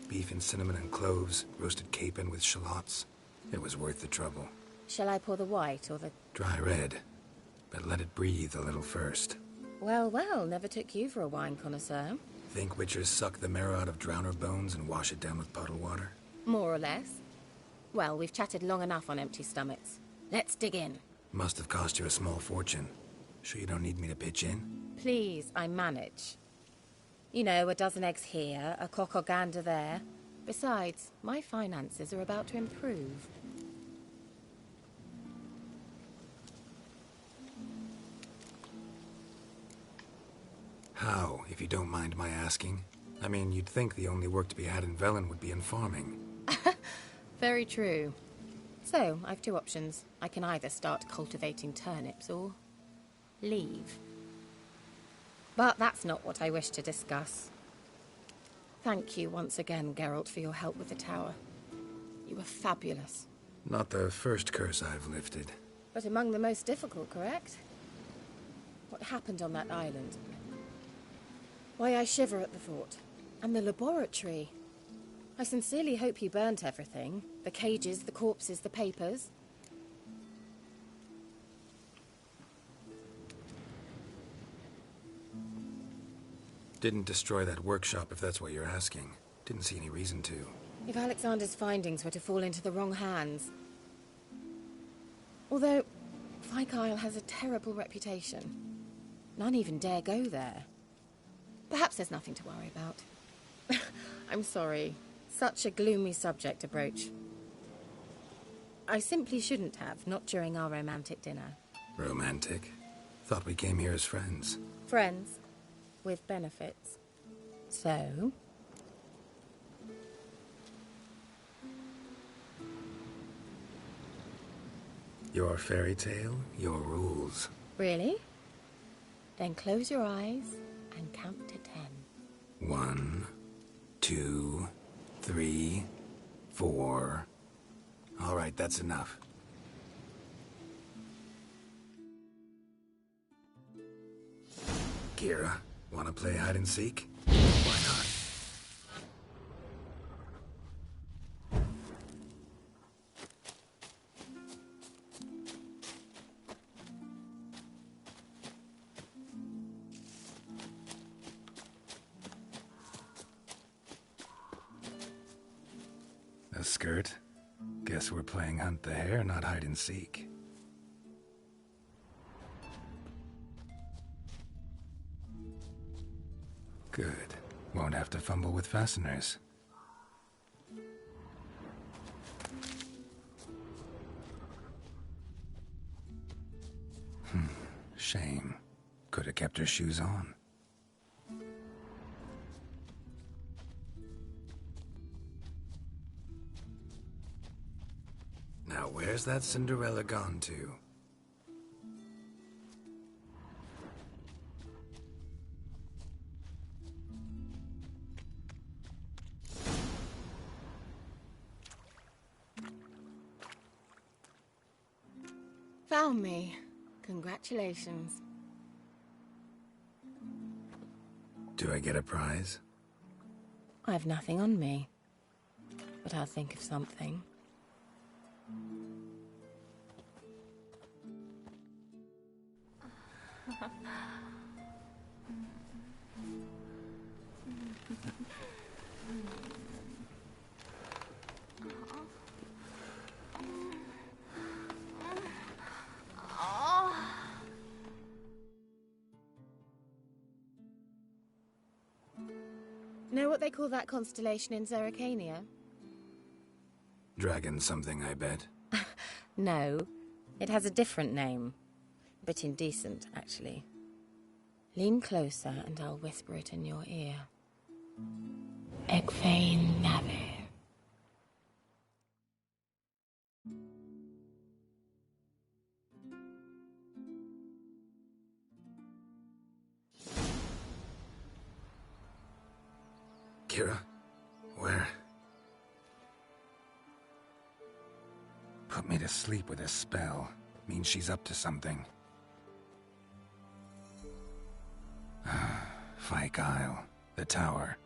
S1: Beef and cinnamon and cloves, roasted capon with shallots. It was worth the trouble.
S16: Shall I pour the white or the...
S1: Dry red, but let it breathe a little first.
S16: Well, well, never took you for a wine connoisseur.
S1: Think witchers suck the marrow out of drowner bones and wash it down with puddle water?
S16: More or less. Well, we've chatted long enough on empty stomachs. Let's dig in.
S1: Must have cost you a small fortune. Sure you don't need me to pitch in?
S16: Please, I manage. You know, a dozen eggs here, a cock or gander there. Besides, my finances are about to improve.
S1: How, if you don't mind my asking? I mean, you'd think the only work to be had in Velen would be in farming.
S16: Very true. So, I've two options. I can either start cultivating turnips or leave. But that's not what I wish to discuss. Thank you once again, Geralt, for your help with the tower. You were fabulous.
S1: Not the first curse I've lifted.
S16: But among the most difficult, correct? What happened on that island? Why, I shiver at the thought. And the laboratory. I sincerely hope you burnt everything. The cages, the corpses, the papers.
S1: Didn't destroy that workshop, if that's what you're asking. Didn't see any reason to.
S16: If Alexander's findings were to fall into the wrong hands. Although, Fyke Isle has a terrible reputation. None even dare go there. Perhaps there's nothing to worry about. I'm sorry. Such a gloomy subject to broach. I simply shouldn't have, not during our romantic dinner.
S1: Romantic? Thought we came here as friends.
S16: Friends. With benefits. So?
S1: Your fairy tale, your rules.
S16: Really? Then close your eyes and count to 10.
S1: 1, 2, 3, 4. All right, that's enough. Kira, wanna play hide and seek? Why not? A skirt? Guess we're playing hunt the hare, not hide and seek. Good. Won't have to fumble with fasteners. Shame. Could have kept her shoes on. Now, where's that Cinderella gone to?
S16: Found me. Congratulations.
S1: Do I get a prize?
S16: I have nothing on me. But I'll think of something. Know what they call that constellation in Zerrikania?
S1: Dragon something, I bet.
S16: No, it has a different name. A bit indecent, actually. Lean closer and I'll whisper it in your ear. Grrevenn nadie.
S1: Kira? Where? Put me to sleep with a spell. Means she's up to something. Fyke Isle. The tower.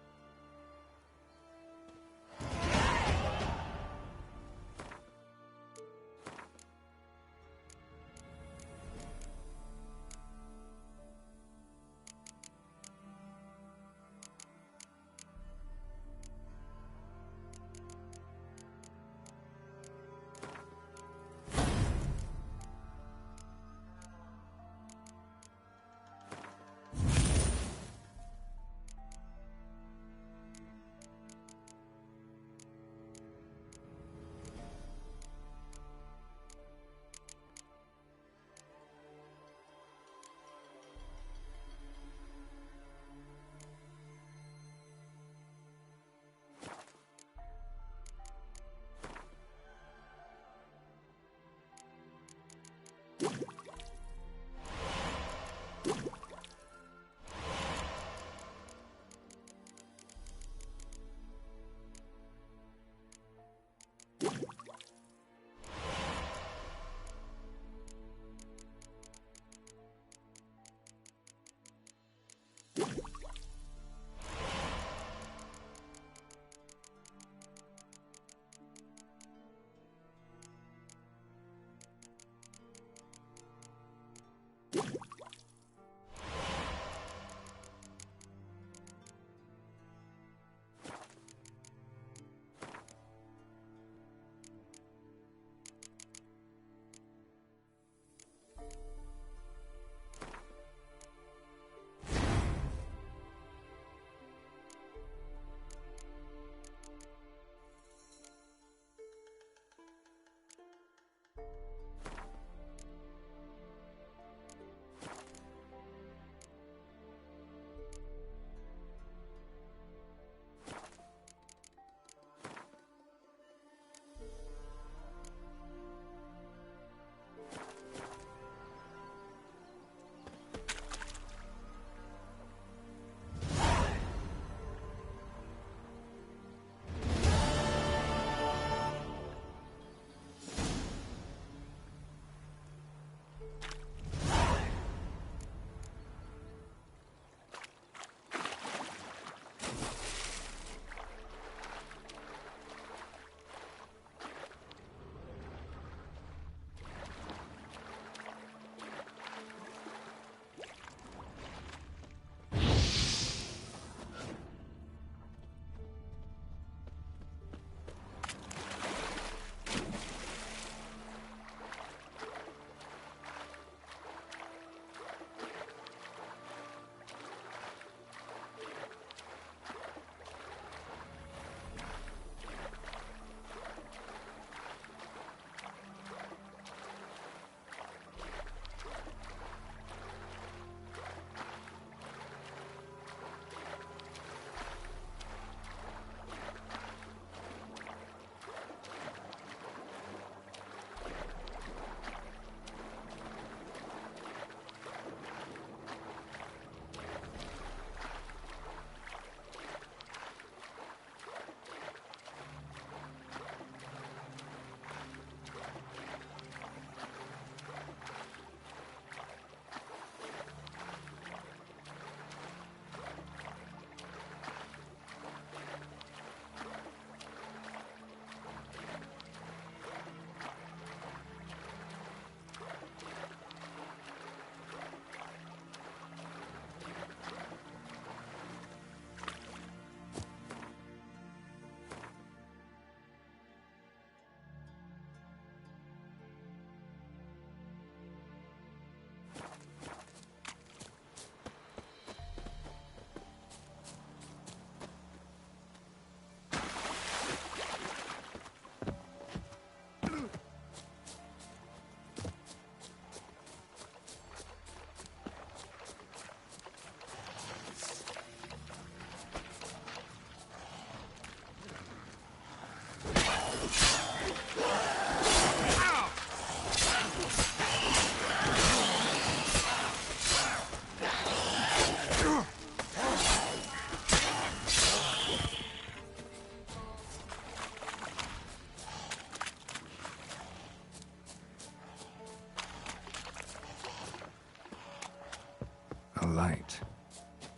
S2: light.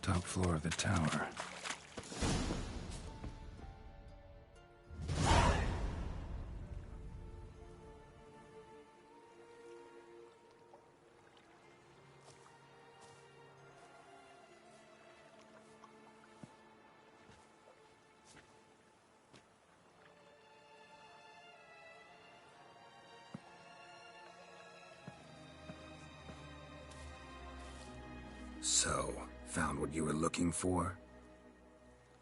S2: Top floor of the tower.
S1: So, found what you were looking for?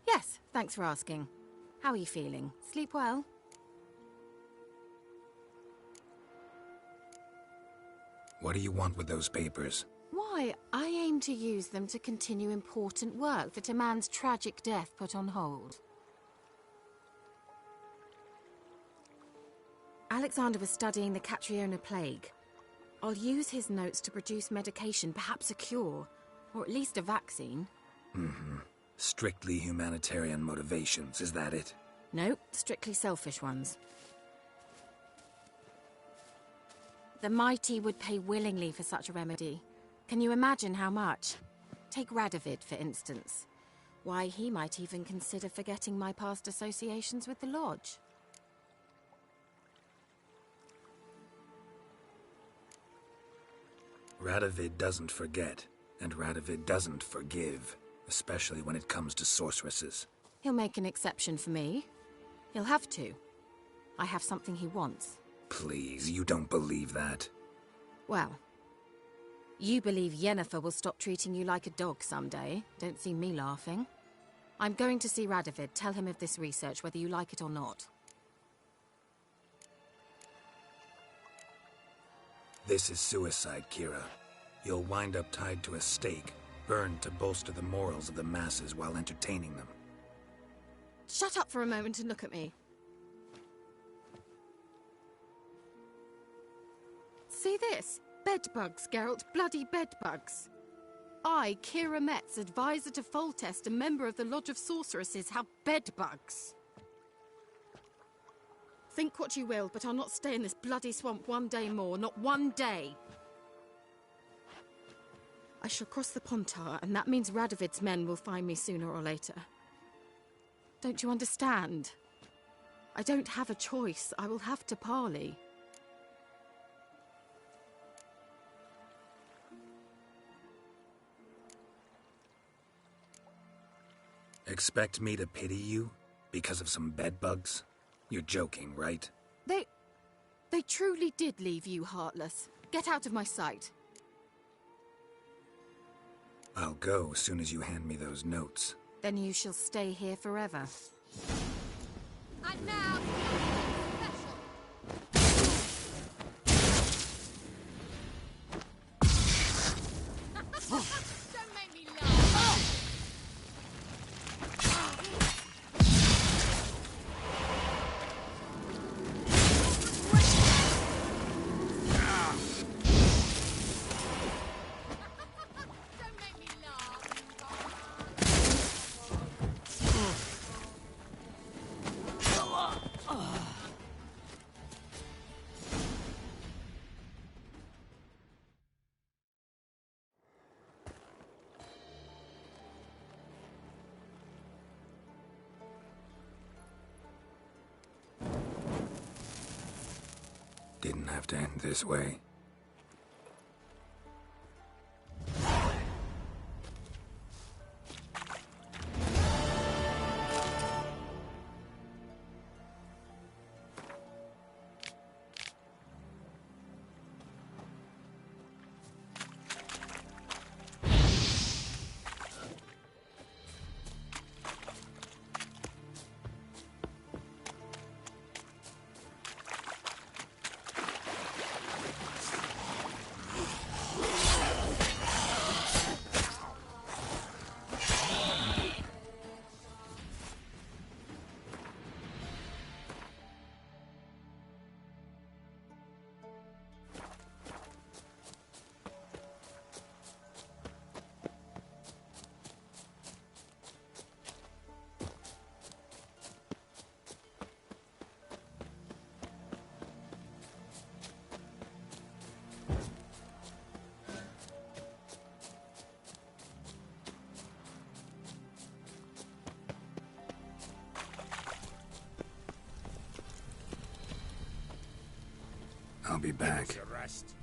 S16: Yes, thanks for asking. How are you feeling? Sleep well?
S1: What do you want with those papers?
S16: Why, I aim to use them to continue important work that a man's tragic death put on hold. Alexander was studying the Catriona plague. I'll use his notes to produce medication, perhaps a cure, or at least a vaccine.
S1: Mm-hmm. Strictly humanitarian motivations, is that it?
S16: No, strictly selfish ones. The mighty would pay willingly for such a remedy. Can you imagine how much? Take Radovid, for instance. Why, he might even consider forgetting my past associations with the Lodge.
S1: Radovid doesn't forget, and Radovid doesn't forgive, especially when it comes to sorceresses.
S16: He'll make an exception for me. He'll have to. I have something he wants.
S1: Please, you don't believe that.
S16: Well, you believe Yennefer will stop treating you like a dog someday. Don't see me laughing. I'm going to see Radovid, tell him of this research, whether you like it or not.
S1: This is suicide, Kira. You'll wind up tied to a stake, burned to bolster the morals of the masses while entertaining them.
S16: Shut up for a moment and look at me. See this? Bedbugs, Geralt. Bloody bedbugs. I, Kira Metz, advisor to Foltest, a member of the Lodge of Sorceresses, have bedbugs. Think what you will, but I'll not stay in this bloody swamp one day more. Not one day. I shall cross the Pontar, and that means Radovid's men will find me sooner or later. Don't you understand? I don't have a choice. I will have to parley.
S1: Expect me to pity you? Because of some bedbugs? You're joking, right?
S16: They truly did leave you heartless. Get out of my sight.
S1: I'll go as soon as you hand me those notes.
S16: Then you shall stay here forever.
S20: And now, special. Don't make me laugh.
S1: Didn't have to end this way.
S2: I'll be back.
S4: Give us a rest.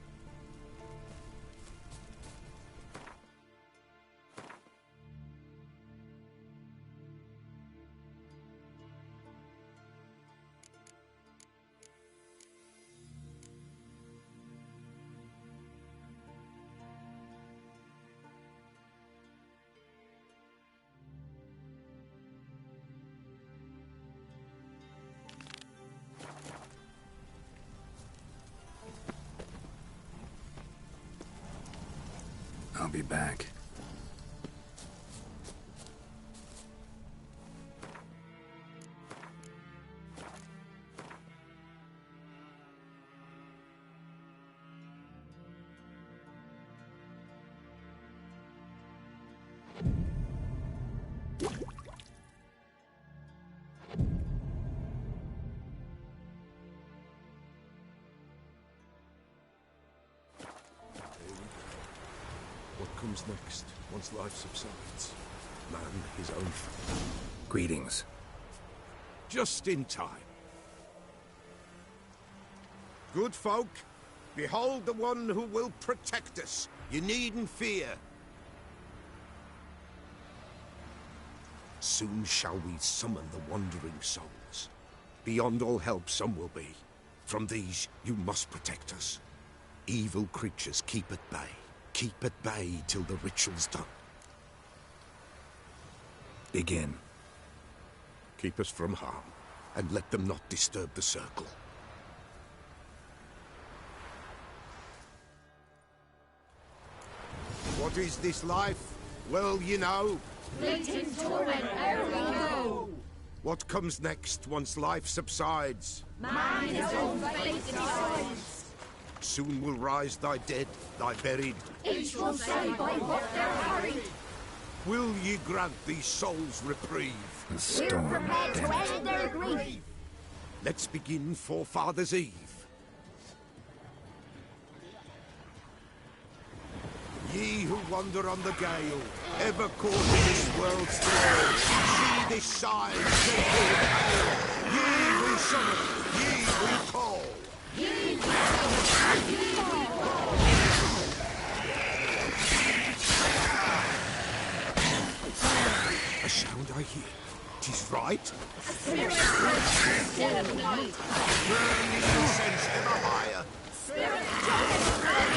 S2: I'll be back.
S4: What comes next, once life subsides? Man, his own fate.
S1: Greetings.
S3: Just in time. Good folk, behold the one who will protect us. You needn't fear. Soon shall we summon the wandering souls. Beyond all help some will be. From these you must protect us. Evil creatures keep at bay. Keep at bay till the ritual's done.
S1: Begin.
S3: Keep us from harm, and let them not disturb the circle. What is this life? Well, you know.
S20: Fleeting torment, ere we go.
S3: What comes next once life subsides?
S20: Man his own fate decides.
S3: Soon will rise thy dead, thy buried.
S20: Each will say by what they're harried.
S3: Will ye grant these souls reprieve?
S2: The storm,
S20: Prepared to
S2: damn it.
S20: end their grief.
S3: Let's begin Forefathers' Eve. Ye who wander on the gale, ever caught in this world's thrill, see this sign, take all hail. Ye we summon, ye we call.
S20: Ye we summon, ye we call.
S3: A sound I hear. 'Tis right.
S20: Spirit breaks the dead of night.
S3: Burn the incense ever higher.
S20: Spirit joins fire.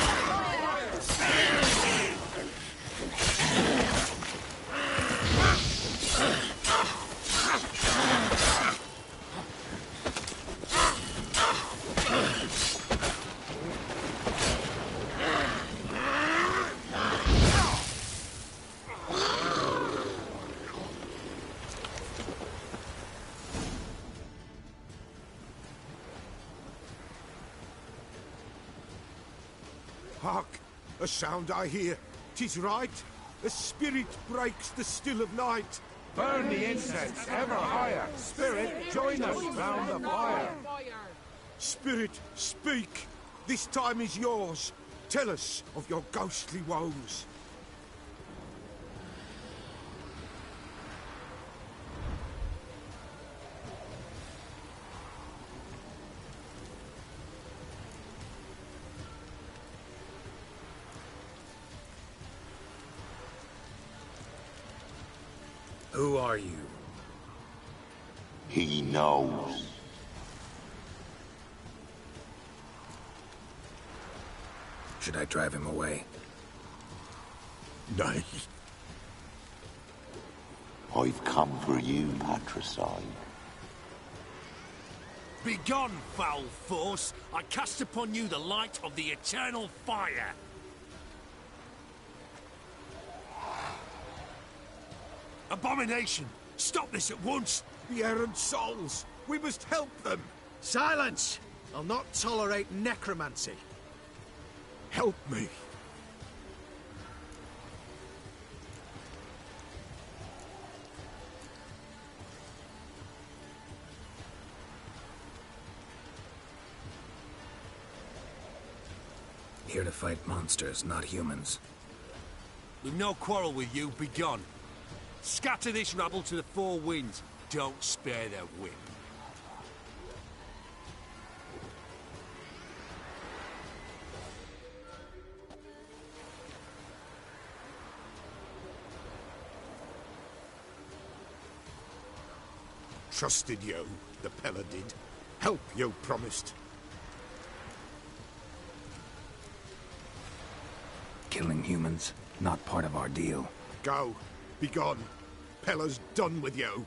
S3: Hark! A sound I hear. 'Tis right. A spirit breaks the still of night.
S12: Burn the incense ever higher. Spirit, join us round the fire.
S3: Spirit, speak. This time is yours. Tell us of your ghostly woes.
S1: Who are you?
S15: He knows.
S1: Should I drive him away?
S3: Nay.
S15: I've come for you, patricide.
S14: Begone, foul force! I cast upon you the light of the eternal fire! Abomination! Stop this at once!
S3: The errant souls! We must help them!
S11: Silence! I'll not tolerate necromancy.
S3: Help me!
S1: Here to fight monsters, not humans.
S14: We've no quarrel with you, begone. Scatter this rabble to the four winds. Don't spare their whip.
S3: trusted you, the Pella did. Help you promised.
S2: Killing humans, not part of our deal.
S3: Go. Be gone. Pella's done with you.